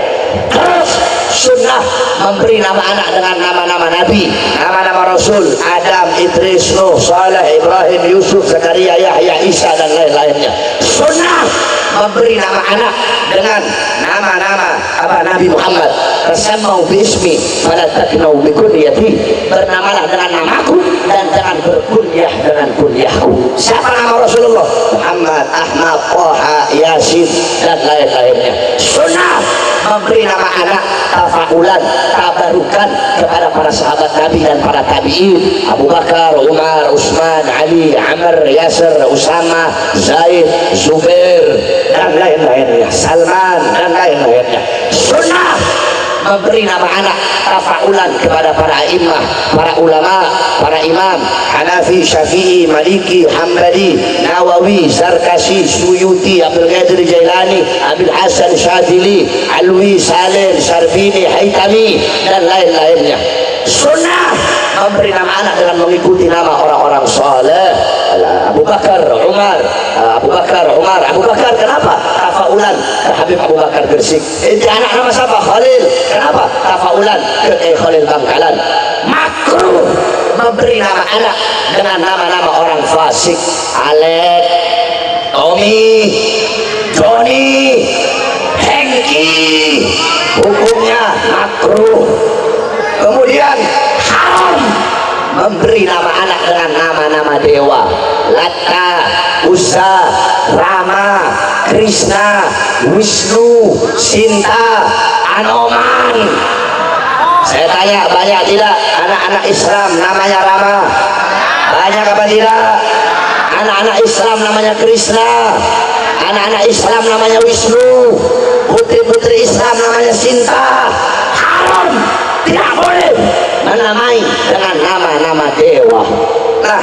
Terus sunnah memberi nama anak dengan nama-nama Nabi, nama-nama Rasul, Adam, Idris, Nuh, Saleh, Ibrahim, Yusuf, Zakaria, Yahya, Isa, dan lain-lainnya. Sunnah memberi nama anak dengan nama-nama Nabi Muhammad. Tasammau bismi fala taknau bi kunyati, bernamalah dengan namaku dan jangan berkunyah dengan kunyahku. Siapa nama Rasulullah? Muhammad, Ahmad, Thaha, Yasin, dan lain-lainnya. Sunnah memberi nama anak tafaulan, tabarukan kepada para sahabat Nabi dan para tabi'in, Abu Bakar, Umar, Utsman, Ali, Amr, Yasir, Usama, Zaid, Zubair, dan lain-lainnya, Salman, dan lain-lainnya. Sunnah memberi nama anak tafaulan kepada para imam, para ulama, para imam, Hanafi, Syafi'i, Maliki, Hambali, Nawawi, Zarkashi, Suyuti, Abdul Qadir Jailani, Abil Hasan Syadili, Alwi, Salim, Syarbini, Haytami, dan lain-lainnya. Sunnah memberi nama anak dengan mengikuti nama orang-orang saleh, Abu Bakar, Umar, Abu Bakar, Umar, Abu Bakar. Kenapa? Tafaulan ke Habib Abu Bakar Gresik. Ini anak nama siapa? Khalil. Kenapa? Tafaulan ke Khalil Bangkalan. Makruh memberi nama anak dengan nama-nama orang fasik, Alek, Tommy, Johnny, Hengki. Hukumnya makruh. Kemudian haram memberi nama anak dengan nama-nama dewa, Latta, Uzza, Rama, Krishna, Wisnu, Sinta, Anoman. Saya tanya, banyak tidak anak-anak Islam namanya Rama? Banyak apa tidak? Anak-anak Islam namanya Krishna, anak-anak Islam namanya Wisnu, putri-putri Islam namanya Sinta. Haram, tidak boleh menamai dengan nama-nama dewa. Nah,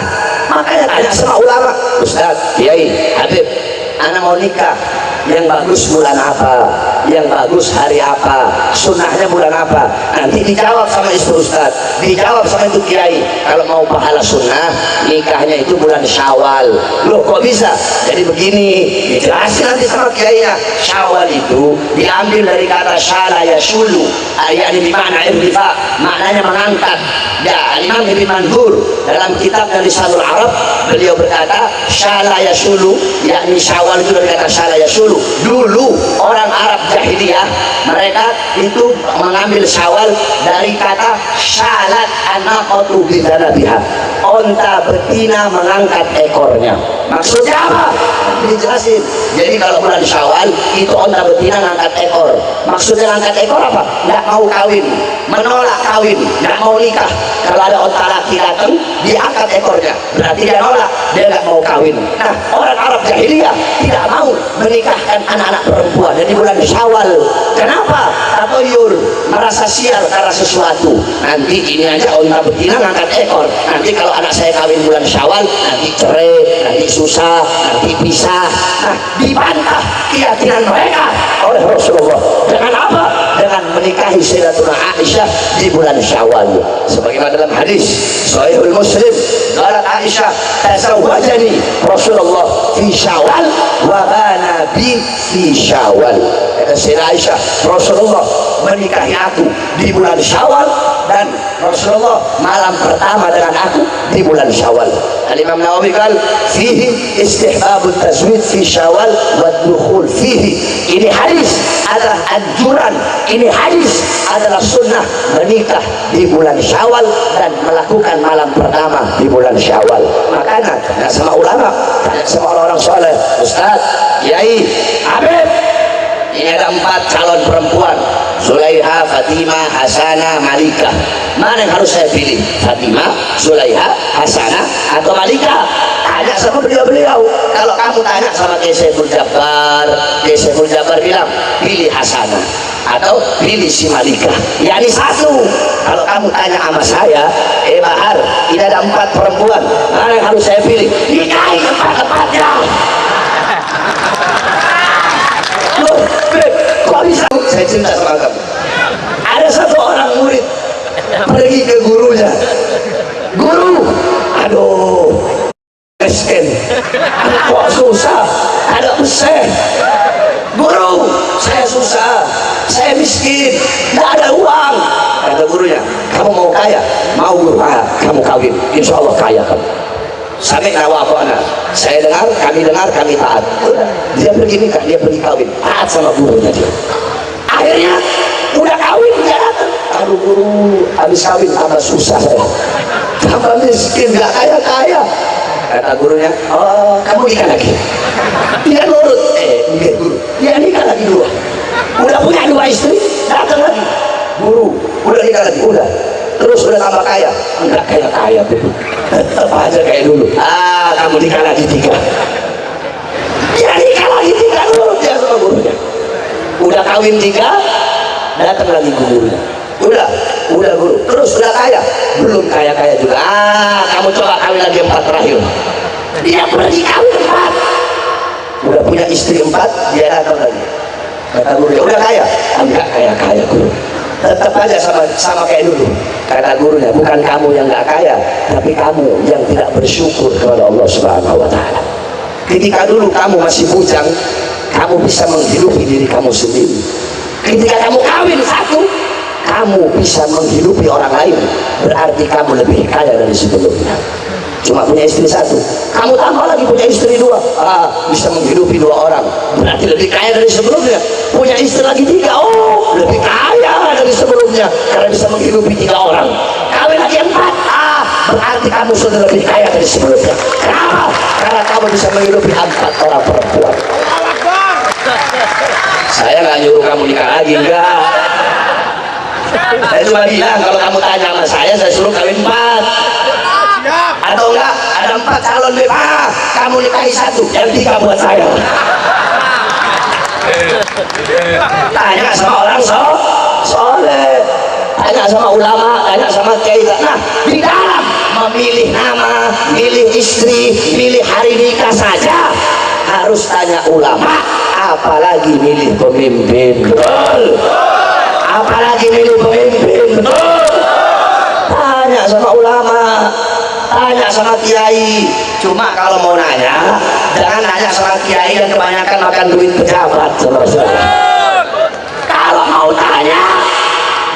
makanya tanya sama ulama, Ustaz, Kiai, Habib, anak mau nikah, yang bagus bulan apa, yang bagus hari apa, sunnahnya bulan apa? Nanti dijawab sama istri Ustaz, dijawab sama itu Kiai, kalau mau pahala sunnah nikahnya itu bulan Syawal. Loh kok bisa? Jadi begini, dijelasin nanti sama Kiainya. Syawal itu diambil dari kata syala yashulu, yakni bermakna irtifa, maknanya mengangkat. Ya, Imam Ibn Mandur dalam kitabnya Lisanul Arab, beliau berkata syala yashulu, yakni Syawal itu dari kata syala yashulu. Dulu orang Arab jahiliyah mereka itu mengambil Syawal dari kata syalat anaqatu bidanabiha, onta betina mengangkat ekornya. Maksudnya apa? Dijelasin. Jadi kalau bulan Syawal itu onta betina mengangkat ekor. Maksudnya mengangkat ekor apa? Nggak mau kawin, menolak kawin, nggak mau nikah. Kalau ada onta laki datang, diangkat ekornya, berarti dia nolak, dia nggak mau kawin. Nah, orang Arab jahiliyah tidak mau menikahkan anak-anak perempuan jadi bulan Syawal. Kenapa? Tatoyur, merasa sial karena sesuatu. Nanti ini aja onta betina ngangkat ekor. Nanti kalau anak saya kawin bulan Syawal, nanti cerai, nanti susah, nanti pisah. Nah, dibantah keyakinan mereka oleh Rasulullah. Dengan apa? Dengan menikahi Sayyidatuna Aisyah di bulan Syawal. Sebagaimana dalam hadis Sahihul Muslim, qalat Aisyah, tazawwajani Rasulullah fi Syawal wa bana bi fi Syawal. Kata Sayyidah Aisyah, Rasulullah menikahi aku di bulan Syawal dan Rasulullah malam pertama dengan aku di bulan Syawal. Al-Imam Nawawi kata fihi istihbabut tazwid fi Syawal wa dukhul fihi. Ini hadis adalah anjuran, ini hadis adalah sunnah menikah di bulan Syawal dan melakukan malam pertama di bulan Syawal. Makanya tanya sama ulama, tanya sama orang-orang soleh, Ustaz, Kiai, Habib, ini ada 4 calon perempuan, Zulaiha, Fatimah, Hasanah, Malika. Mana yang harus saya pilih? Fatimah, Zulaiha, Hasanah, atau Malika? Tanya sama beliau-beliau. Kalau kamu tanya sama Kiai Saiful Jabbar, Kiai Saiful Jabbar bilang pilih Hasanah atau pilih si Malika. Yani satu. Kalau kamu tanya sama saya, Bahar, ini ada 4 perempuan, mana yang harus saya pilih? Nikahi 4-empatnya. Loh, kok bisa? Saya cinta sama kamu. Ada satu orang murid pergi ke gurunya, guru, aduh, miskin, kok susah, ada pesan, guru, saya susah, saya miskin, tidak ada uang. Kata gurunya, kamu mau kaya? Mau guru? Kamu kawin, insya Allah kaya kamu. Sampai nawafana, saya dengar, kami taat. Dia pergi nikah, dia pergi kawin, taat sama gurunya dia. Akhirnya udah kawin dia datang, aduh guru, habis kawin tambah susah saya, tambah miskin, gak kaya. Kata gurunya, oh kamu nikah lagi. Dia nurut, enggak guru, dia nikah lagi 2. Udah punya 2 istri, datang lagi, guru, udah nikah lagi, udah. Terus udah tambah kaya, enggak kaya tuh, tetap aja kayak dulu. Kamu nikah lagi 3. Dia nikah lagi 3, nurut dia sama gurunya. Udah kawin 3, datang lagi gurunya. Udah guru, terus udah kaya, belum kaya juga. Kamu coba kawin lagi 4 terakhir. Dia pergi kawin 4, udah punya istri 4, dia datang lagi. Kata gurunya, udah kaya? Enggak kaya guru, tetap aja sama kayak dulu. Kata gurunya, bukan kamu yang nggak kaya, tapi kamu yang tidak bersyukur kepada Allah Subhanahu wa Ta'ala. Ketika dulu kamu masih bujang, kamu bisa menghidupi diri kamu sendiri. Ketika kamu kawin 1, kamu bisa menghidupi orang lain, berarti kamu lebih kaya dari sebelumnya. Cuma punya istri 1, kamu tambah lagi punya istri 2, bisa menghidupi 2 orang, berarti lebih kaya dari sebelumnya. Punya istri lagi 3, oh lebih kaya dari sebelumnya karena bisa menghidupi 3 orang. Kawin lagi 4, berarti kamu sudah lebih kaya dari sebelumnya. Kenapa? Karena kamu bisa menghidupi 4 orang perempuan. Saya nggak nyuruh kamu nikah lagi, enggak. Saya cuma bilang kalau kamu tanya sama saya suruh kawin 4. Atau enggak, ada 4 calon bebas, kamu nikahi 1, yang 3 buat saya. Tanya sama orang soleh. tanya sama ulama, tanya sama kiai. Nah, di dalam memilih nama, milih istri, milih hari nikah saja harus tanya ulama, apalagi milih pemimpin. Betul. Apalagi milih pemimpin. Betul. Tanya sama ulama, tanya sama kiai. Cuma kalau mau nanya, jangan nanya sama kiai yang kebanyakan makan duit pejabat. Kalau mau tanya,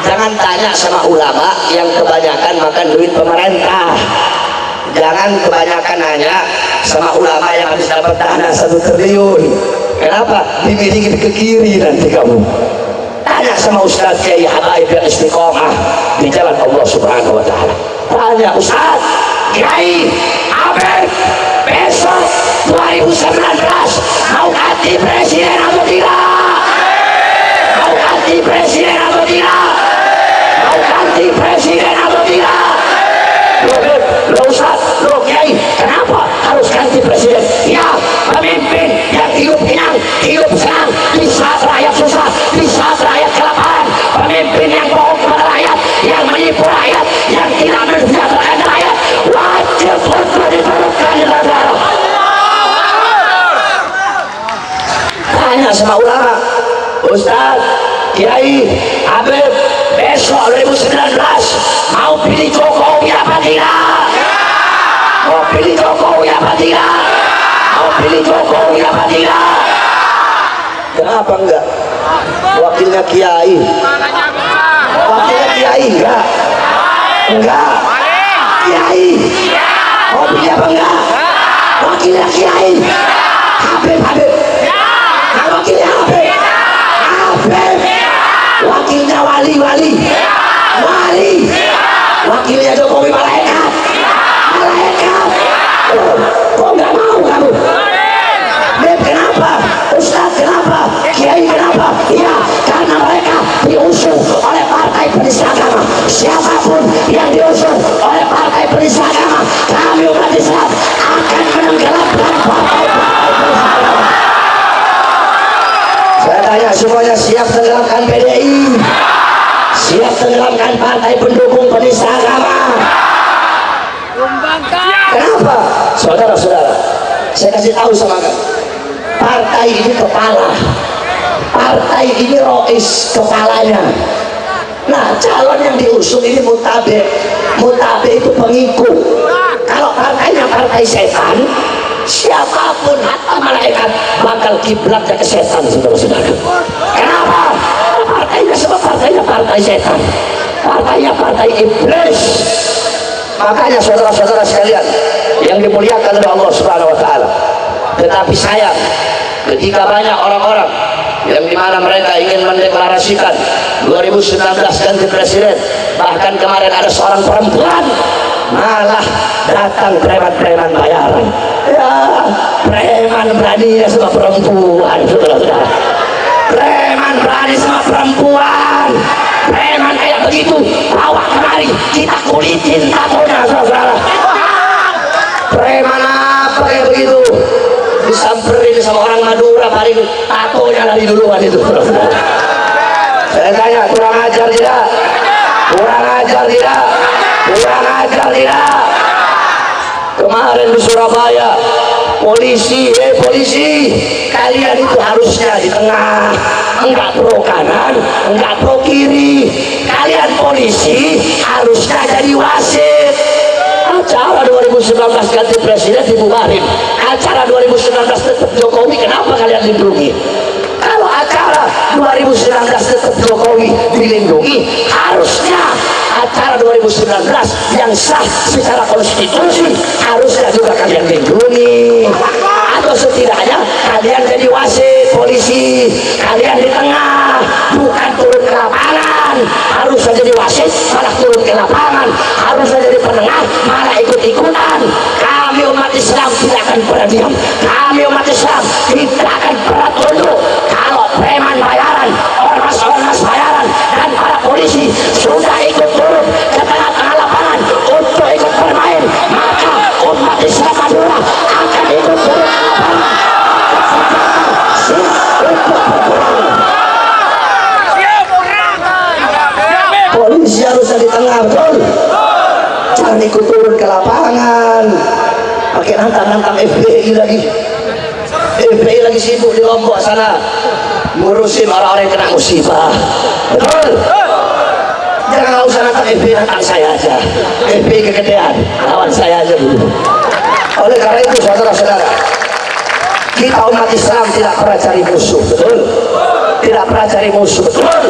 jangan tanya sama ulama yang kebanyakan makan duit pemerintah. Jangan kebanyakan nanya sama ulama yang habis dapat dana 1 triliun. Kenapa? Dimiliki ke kiri nanti kamu. Tanya sama Ustaz Kiai Habaib yang istiqomah di jalan Allah Subhanahu wa Ta'ala. Tanya Ustaz Kiai Habaib, besok 2019 mau ganti presiden atau tidak? Mau ganti presiden atau tidak? Mau ganti presiden atau tidak? Loh Ustaz, loh Kiai, kenapa harus ganti presiden? Ya, pemimpin yang hidup tenang, hidup senang di saat rakyat susah, di saat rakyat kelaparan. Pemimpin yang bohong kepada rakyat, yang menipu rakyat, yang tidak mensejahterakan rakyat, wajib untuk diturunkan di negara. Tanya sama ulama, Ustaz Kiai Habib, besok 2019 mau pilih Jokowi apa tidak? Mau pilih Jokowi apa tidak? Mau pilih Jokowi apa tidak? Kenapa enggak? Wakilnya Kiai. Wakilnya Kiai enggak? Enggak. Kiai. Mau pilih apa enggak? Wakilnya Kiai. Habib, Habib. Nah, wakilnya Habib. Habib. Wakilnya wali. Wakilnya Jokowi malaikat. Kok nggak mau kamu? Beb, kenapa? Ustaz kenapa? Kiai kenapa? Ya, karena mereka diusung oleh partai penista agama. Siapapun yang diusung oleh partai penista agama, kami umat Islam akan menenggelamkan partai penista agama. Saya tanya semuanya, siap tenggelamkan PDI? Siap tenggelamkan partai pendukung penista agama? Kenapa? Saudara-saudara, saya kasih tahu sama kamu, partai ini kepala, partai ini rois kepalanya. Nah, calon yang diusung ini mutabe itu pengikut. Kalau partainya partai setan, siapapun hatta malaikat bakal kiblatnya ke setan, saudara-saudara. Kenapa? Partainya sebab partainya partai setan, partainya partai iblis. Makanya saudara-saudara sekalian yang dimuliakan oleh Allah Subhanahu wa Ta'ala, tetapi sayang ketika banyak orang-orang yang dimana mereka ingin mendeklarasikan 2019 ganti presiden, bahkan kemarin ada seorang perempuan malah datang preman-preman bayaran. Ya, preman berani sama perempuan, saudara-saudara. Preman berani sama perempuan. Preman kayak begitu bawa kemari, kita kulitin tatonya, saudara. Preman apa kayak begitu disamperin sama orang Madura, paling tatonya dari duluan itu, saudara. Saya tanya, kurang ajar tidak? Kurang ajar tidak? Kurang ajar tidak? Kemarin di Surabaya, polisi, kalian itu harusnya di tengah, enggak pro kanan, enggak pro kiri. Kalian polisi harusnya jadi wasit. Acara 2019 ganti presiden dibubarin, acara 2019 tetap Jokowi, kenapa kalian lindungi? Kalau acara 2019 tetap Jokowi dilindungi, harusnya acara 2019 yang sah secara konstitusi harusnya juga kalian lindungi. Atau setidaknya kalian jadi wasit polisi, kalian di tengah, bukan turun ke lapangan. Harusnya jadi wasit malah turun ke lapangan, harusnya jadi penengah malah ikut-ikutan. Kami umat Islam tidak akan pernah diam, kami umat Islam tidak akan pernah tunduk kalau preman bayaran, ormas-ormas bayaran, dan para polisi sudah ikut turun ke tengah-tengah lapangan untuk ikut bermain, maka umat Islam Madura akan ikut turun ke lapangan untuk berperang. Polisi ikut turun ke lapangan, pakai nantang-nantang FPI lagi. FPI lagi sibuk di Lombok sana ngurusin orang-orang yang kena musibah. Betul? Jangan usah nantang FPI, nantang saya aja. FPI kegedean, lawan saya aja dulu. Oleh karena itu saudara-saudara, kita umat Islam tidak pernah cari musuh, betul? Tidak pernah cari musuh, betul?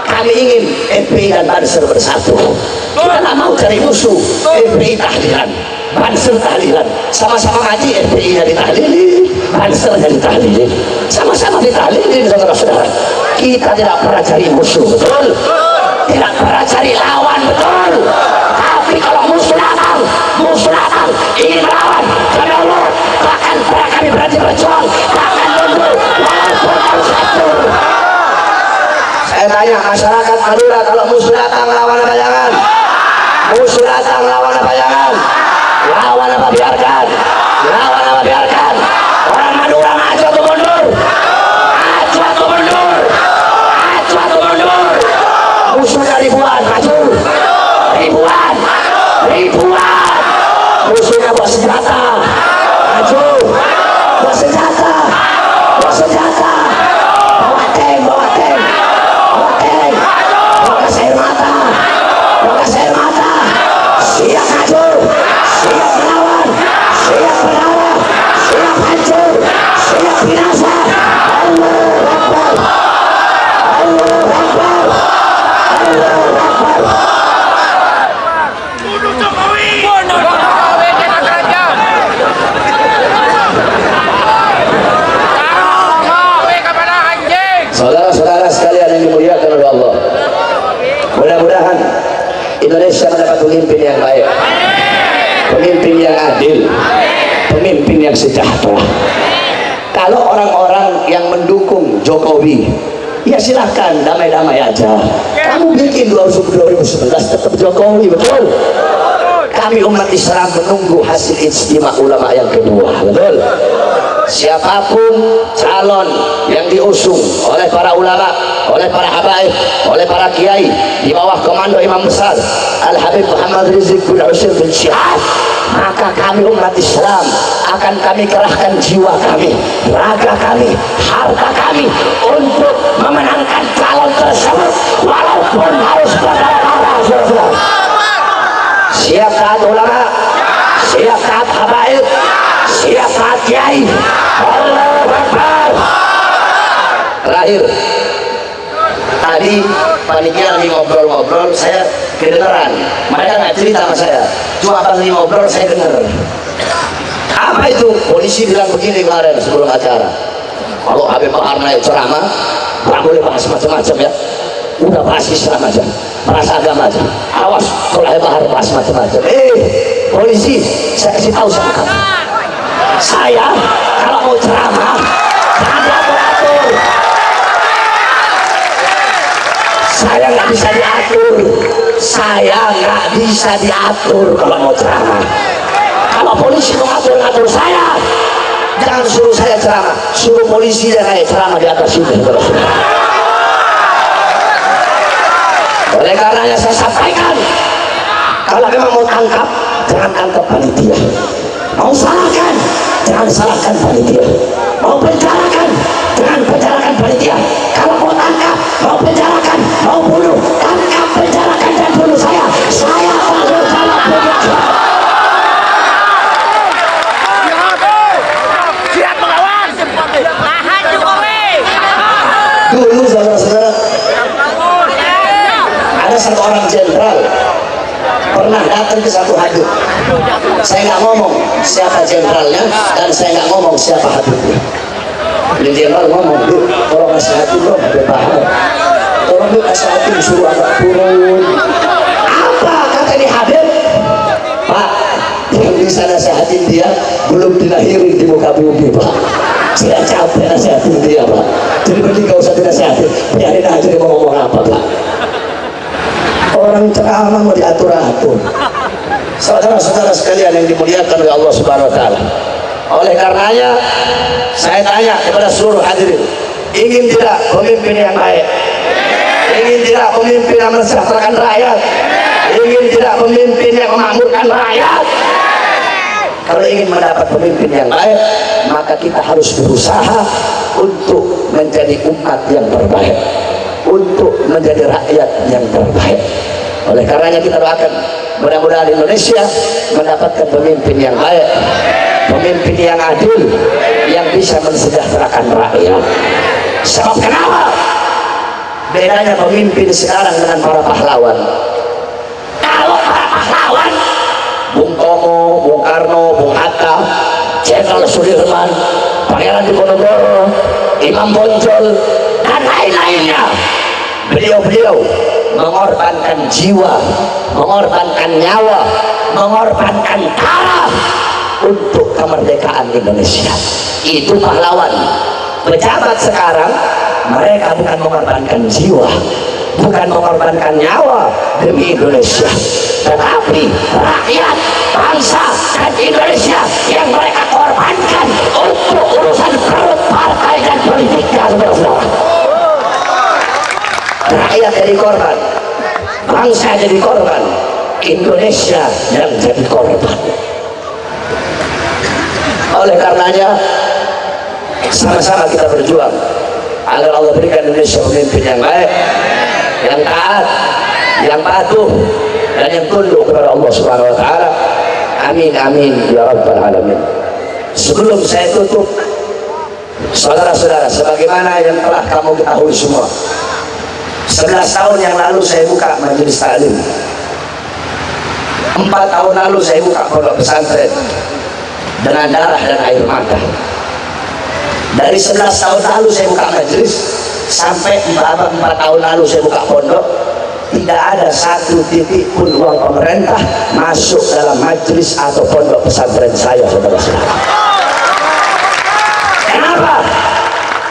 Kami ingin FPI dan Banser bersatu. Kita tidak mau cari musuh. FPI tahlilan, Banser tahlilan, sama-sama ngaji. FPI nya ditahlilin, Banser nya ditahlilin, sama-sama ditahlilin, saudara-saudara. Kita tidak pernah cari musuh, betul? Tidak pernah cari lawan, betul? Tapi kalau musuh datang ingin melawan, kami Allah akan pernah kami berhenti berjuang, akan mundur walaupun harus hancur. Saya tanya masyarakat Madura, kalau musuh datang lawan apa jangan? Musuh datang lawan apa jangan? Lawan apa biarkan? Lawan apa biarkan? Orang Madura maju atau mundur? Maju atau mundur? Maju atau mundur? Musuhnya ribuan, maju. Ribuan. Musuhnya bawa senjata, maju. Bawa senjata, bawa tank, bawa gas air mata, siap maju, siap melawan, siap hancur, siap binasa. Allahu Akbar, Allahu Akbar, Allahu Akbar. Saudara-saudara sekalian yang dimuliakan oleh Allah, mudah-mudahan Indonesia mendapat pemimpin yang baik, pemimpin yang adil, pemimpin yang sejahtera. Kalau orang-orang yang mendukung Jokowi, ya silahkan damai-damai aja. Kamu bikin 2019 tetap Jokowi, betul? Kami umat Islam menunggu hasil ijtima ulama yang kedua, betul? Siapapun calon yang diusung oleh para ulama, oleh para habaib, oleh para kiai di bawah komando Imam besar Al-Habib Muhammad Rizik bin Utsaimin bin Syihab, maka kami umat Islam akan kami kerahkan jiwa kami, raga kami, harta kami untuk memenangkan calon tersebut walaupun harus berdarah-darah. Siap taat ulama, siap taat habaib, siap taat kiai. Allahu Akbar. Terakhir, tadi panitia lagi ngobrol-ngobrol, saya kedengeran. Mereka nggak cerita sama saya, cuma pas lagi ngobrol saya dengar. Apa itu? Polisi bilang begini kemarin sebelum acara, kalau Habib Bahar naik ceramah nggak boleh bahas macam-macam ya, udah bahas Islam aja, bahas agama aja. Awas kalau Habib Bahar bahas macam-macam. Polisi, saya kasih tahu sama kamu, saya kalau mau ceramah jangan diatur-atur. Saya nggak bisa diatur kalau mau ceramah. Kalau polisi mau ngatur saya, jangan suruh saya ceramah, suruh polisi dan saya ceramah di atas ini. Oleh karenanya saya sampaikan, kalau memang mau tangkap, jangan tangkap panitia. Mau salahkan, jangan salahkan panitia. Mau penjarakan, jangan penjarakan panitia. Kalau mau tangkap, mau penjarakan, mau bunuh, tangkap, penjarakan dan bunuh saya. Saya tanggung jawab begitu. Siap melawan. Tahan Jokowi. Dulu saudara-saudara, ada satu orang jenderal pernah datang ke satu Habib. Saya nggak ngomong siapa jenderalnya dan saya nggak ngomong siapa Habibnya. Ini jenderal ngomong, tolong nasihatin dong Habib Bahar, tolong nasihatin, suruh agak turun. Apa kata ini Habib? Pak, yang bisa nasihatin dia belum dilahirin di muka bumi, Pak. Saya capek nasihatin dia, Pak. Jadi mending gak usah dinasihatin, biarin aja dia mau ngomong apa, Pak. Orang ceramah mau diatur-atur. Saudara-saudara sekalian yang dimuliakan oleh Allah Subhanahu wa taala. Oleh karenanya saya tanya kepada seluruh hadirin, ingin tidak pemimpin yang baik? Ingin tidak pemimpin yang mensejahterakan rakyat? ingin tidak pemimpin yang memakmurkan rakyat? Kalau ingin mendapat pemimpin yang baik, maka kita harus berusaha untuk menjadi umat yang terbaik, untuk menjadi rakyat yang terbaik. Oleh karenanya kita doakan mudah-mudahan Indonesia mendapatkan pemimpin yang baik, pemimpin yang adil, yang bisa mensejahterakan rakyat. Sebab kenapa? Bedanya pemimpin sekarang dengan para pahlawan. Kalau para pahlawan, Bung Tomo, Bung Karno, Bung Hatta, Jenderal Sudirman, Pangeran Diponegoro, Imam Bonjol, dan lain-lainnya, beliau-beliau mengorbankan jiwa, mengorbankan nyawa, mengorbankan darah untuk kemerdekaan Indonesia. Itu pahlawan. Pejabat sekarang, mereka bukan mengorbankan jiwa, bukan mengorbankan nyawa demi Indonesia, tetapi rakyat, bangsa, dan Indonesia yang mereka korbankan untuk urusan perut partai dan politiknya, saudara-saudara. Rakyat jadi korban, bangsa jadi korban, Indonesia yang jadi korban. Oleh karenanya, sama-sama kita berjuang agar Allah berikan Indonesia pemimpin yang baik, yang taat, yang patuh, dan yang tunduk kepada Allah Subhanahu wa Ta'ala. Amin, amin, ya Rabbal Alamin. Sebelum saya tutup, saudara-saudara, sebagaimana yang telah kamu ketahui semua, 11 tahun yang lalu saya buka majelis taklim, 4 tahun lalu saya buka pondok pesantren dengan darah dan air mata. Dari 11 tahun lalu saya buka majelis sampai 4 tahun lalu saya buka pondok, tidak ada satu titik pun uang pemerintah masuk dalam majelis atau pondok pesantren saya, saudara-saudara. Kenapa?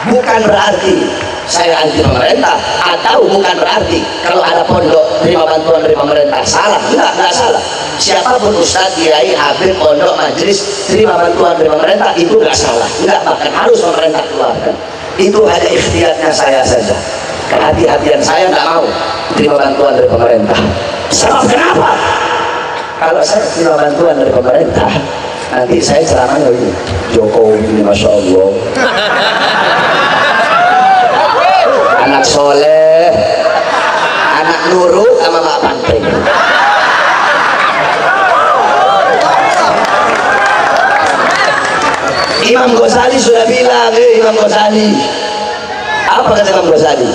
Bukan berarti saya anti pemerintah, atau bukan berarti kalau ada pondok terima bantuan dari pemerintah salah. Enggak salah. Siapapun ustadz, kiai, habib, pondok, majelis terima bantuan dari pemerintah, itu enggak salah. Enggak, bahkan harus pemerintah keluarkan. Itu hanya ikhtiarnya saya saja. Kehati-hatian saya enggak mau terima bantuan dari pemerintah. Sebab kenapa? Kalau saya terima bantuan dari pemerintah, nanti saya ceramahnya begini, Jokowi, Masya Allah, anak soleh, anak nurut sama mak pantai. Imam Ghazali sudah bilang, Imam Ghazali, apa kata Imam Ghazali?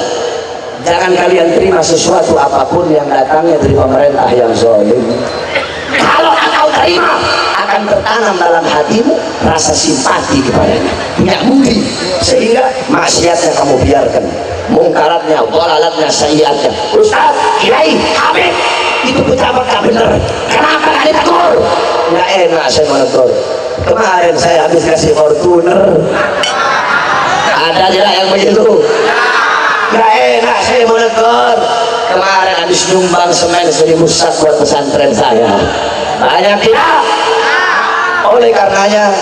Jangan kalian terima sesuatu apapun yang datangnya dari pemerintah yang zalim. Kalau engkau terima, akan tertanam dalam hatimu rasa simpati kepadanya, punya budi, sehingga maksiatnya kamu biarkan, mungkaratnya, dhalalatnya, sayyiatnya. Ustaz, kiai, habib, itu pejabat gak bener, kenapa gak ditegur? Nggak enak saya menegur. Kemarin saya habis kasih Fortuner, ada tidak yang begitu? Nggak enak saya menegur. Kemarin habis nyumbang semen 1000 sak buat pesantren saya, banyak tidak? Oleh karenanya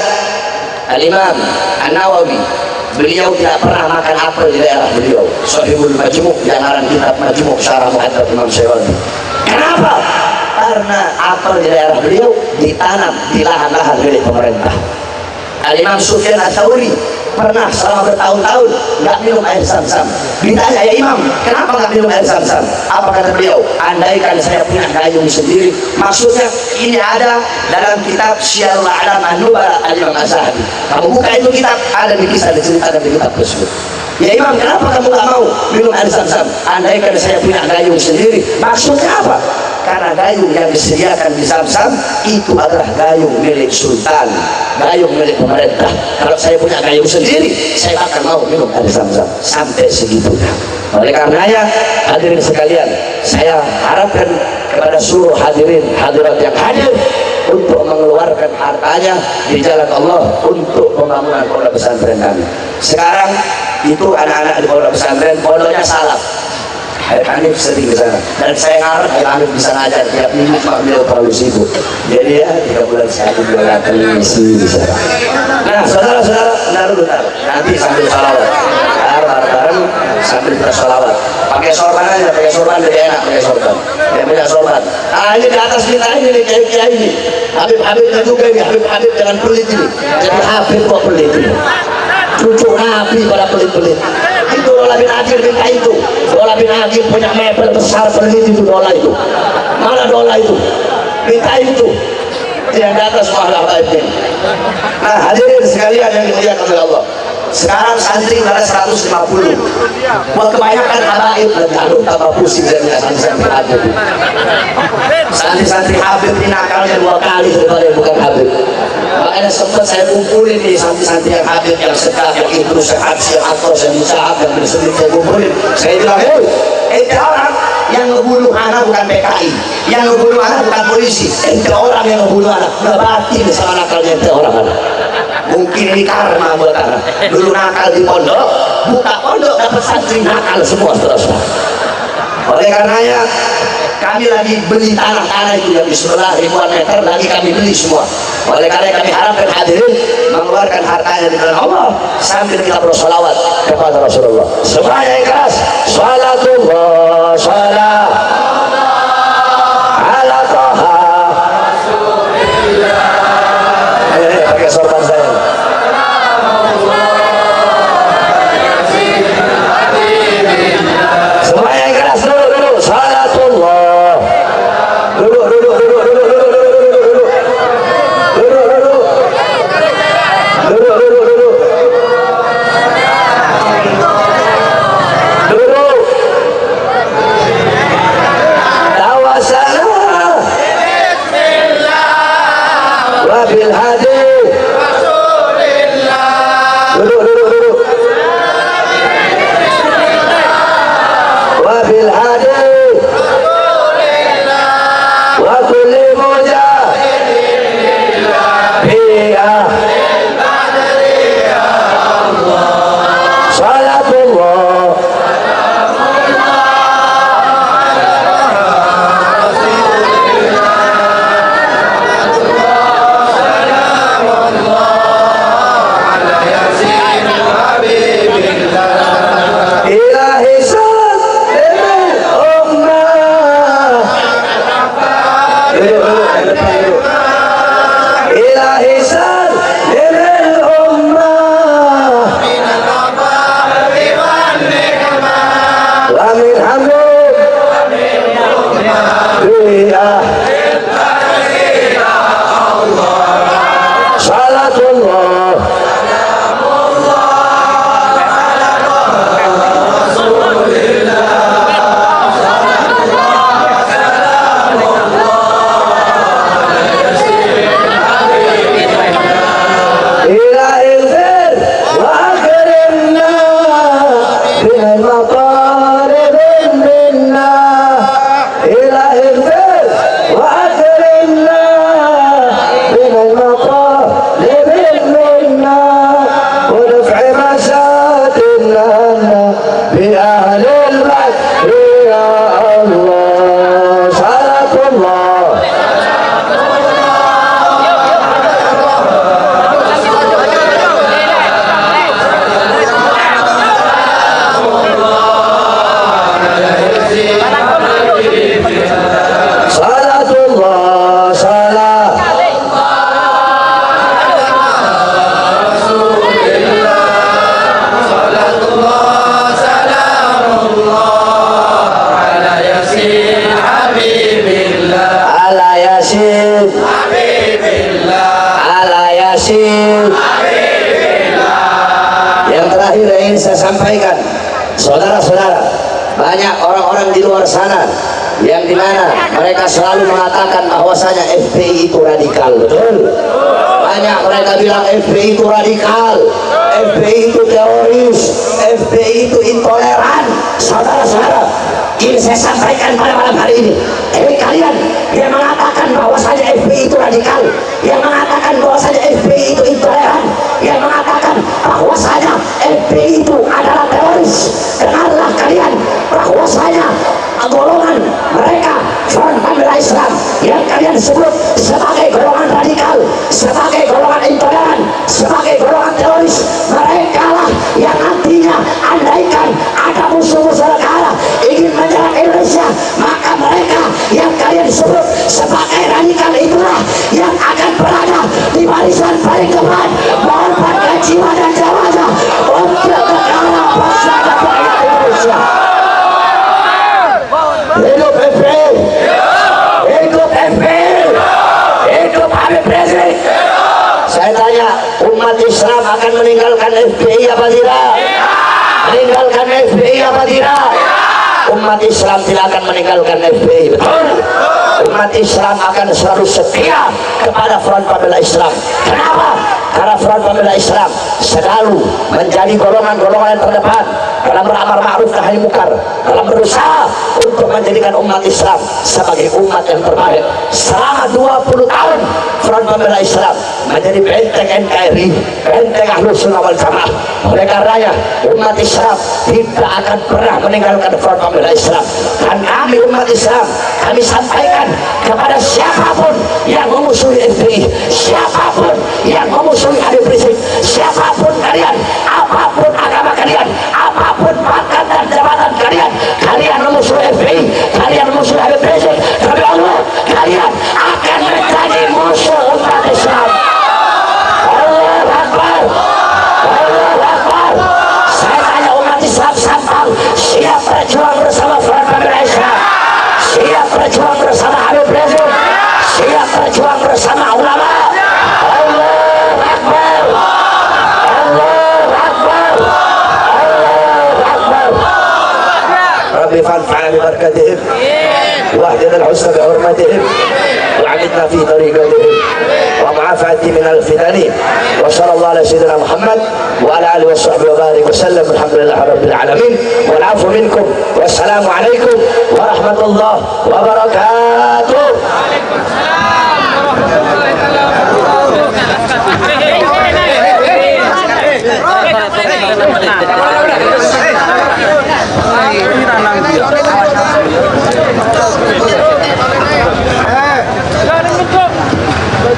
Al-Imam An-Nawawi, beliau tidak pernah makan apel di daerah beliau. Sahihul Majmu', janaran kitab Majmu' Syarah Muhaddats Imam Syaikhani. Kenapa? Karena apel di daerah beliau ditanam di lahan-lahan milik pemerintah. Al-Imam Sufyan Ats-Tsauri pernah selama bertahun-tahun nggak minum air Zam-Zam. Ditanya, ya Imam, kenapa nggak minum air Zam-Zam? Apa kata beliau? Andaikan saya punya gayung sendiri. Maksudnya ini ada dalam kitab Syiarul A'lam An-Nubala Al-Imam Az-Zahabi. Kamu buka itu kitab, ada di kisah diceritakan di kitab tersebut. Ya Imam, kenapa kamu nggak mau minum air Zam-Zam? Andaikan saya punya gayung sendiri. Maksudnya apa? Karena gayung yang disediakan di Zam-Zam itu adalah gayung milik sultan, gayung milik pemerintah. Kalau saya punya gayung sendiri, saya akan mau minum air Zam-Zam. Sampai segitunya. Oleh karenanya, hadirin sekalian, saya harapkan kepada seluruh hadirin hadirat yang hadir untuk mengeluarkan hartanya di jalan Allah untuk pembangunan pondok pesantren kami. Sekarang itu anak-anak di pondok pesantren, pondoknya salaf. Habib Hanif sering ke sana, dan saya ngarep Habib Hanif bisa ngajar tiap minggu, cuma beliau terlalu sibuk. Jadi ya 3 bulan sekali beliau datang isi di sana. Nah, saudara-saudara, bentar, nanti sambil salawat bareng-bareng sambil bersolawat. Pakai sorban aja, pakai sorban lebih enak, pakai sorban. Ya punya sorban. Nah ini di atas kita ini nih, kiai ini. Habib juga ini, Habib jangan pelit ini. Jadi Habib kok pelit ini. Cucu Nabi pada pelit-pelit. Itu Dola bin Aqil minta itu. Dola bin Aqil punya mebel besar pelit itu Dola itu. Mana Dola itu? Minta itu. Yang di atas mahalah Habib. Nah hadirin sekalian yang dimuliakan oleh Allah. Sekarang santri ada 150. Buat kebanyakan habaib dan aduh tambah pusing dan santri Habib. Santri Habib ini nakalnya 2 kali daripada yang bukan Habib. Makanya sempat saya kumpulin nih santri yang Habib, yang Sekap, yang Idrus, yang Habsi, yang Atros, yang Musa'ab, yang Bersulit, saya kumpulin. Saya bilang, ente orang yang ngebunuh anak bukan PKI, yang ngebunuh anak bukan polisi, ente orang yang ngebunuh anak, nggak batin sama nakalnya ente orang anak. Mungkin ini karma buat anak. Dulu nakal di pondok, buka pondok dapat santri nakal semua terus. Oleh karenanya kami lagi beli tanah itu yang di sebelah ribuan meter lagi kami beli semua. Oleh karena kami harapkan hadirin mengeluarkan hartanya di jalan Allah sambil kita bersolawat kepada Rasulullah. Semuanya ikhlas. Salatullah salam ala Taha. Pakai sorban saya. Semuanya ikhlas dulu. Salatullah. Duduk. Wabil hadi Rasulillah. Duduk. Wabil hadi Rasulillah. Wa kulli mujahidin fiha ya Allah. Salatullah sampaikan, saudara-saudara, banyak orang-orang di luar sana yang dimana mereka selalu mengatakan bahwasanya FPI itu radikal, betul? Banyak mereka bilang FPI itu radikal, FPI itu teroris, FPI itu intoleran. Saudara-saudara, ini saya sampaikan pada malam hari ini. Kalian yang mengatakan bahwasanya FPI itu radikal, yang mengatakan bahwasanya FPI itu intoleran, yang mengatakan bahwasanya FPI itu adalah teroris, dengarlah kalian bahwasanya golongan mereka Front Pembela Islam yang kalian sebut sebagai golongan radikal, sebagai golongan intoleran, sebagai golongan teroris, mereka lah yang nantinya andaikan dari Tuhan mengorbankan jiwa dan nyawanya untuk negara bangsa dan rakyat Indonesia. Hidup FPI, hidup FPI, hidup Habib Rizik. Saya tanya, umat Islam akan meninggalkan FPI apa tidak? Meninggalkan FPI apa tidak? Umat Islam tidak akan meninggalkan FPI, betul? Umat Islam akan selalu setia kepada Front Pembela Islam. Kenapa? Karena Front Pembela Islam selalu menjadi golongan-golongan yang terdepan dalam beramar ma'ruf nahi munkar, dalam berusaha untuk menjadikan umat Islam sebagai umat yang terbaik. Selama 20 tahun Front Pembela Islam menjadi benteng NKRI, benteng Ahlus Sunnah wal Jamaah. Oleh karenanya umat Islam tidak akan pernah meninggalkan Front Pembela Islam. Dan kami umat Islam, kami sampaikan kepada siapapun yang memusuhi FPI, siapapun yang memusuhi Habib Rizik, siapapun kalian, apapun agama kalian, apapun pangkat dan jabatan kalian, kalian memusuhi FPI, kalian memusuhi Habib Rizik, tapi Allah, kalian akan menjadi musuh umat Islam. Allahu Akbar, Allahu Akbar. Saya tanya umat Islam Sampang, siap berjuang bersama Front Pembela Islam, siap berjuang bersama Habib Rizik, siap berjuang bersama ulama. Allahu Akbar, Allahu Akbar, Allahu Akbar. Rabbi fanfa'na bi barakatihim واهدنا الحسنى بحرمتهم وعمدنا في طريقتهم ومعافاتي من الفتن وصلى الله على سيدنا محمد وعلى اله وصحبه وبارك وسلم. الحمد لله رب العالمين والعفو منكم والسلام عليكم ورحمة الله وبركاته.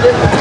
Jangan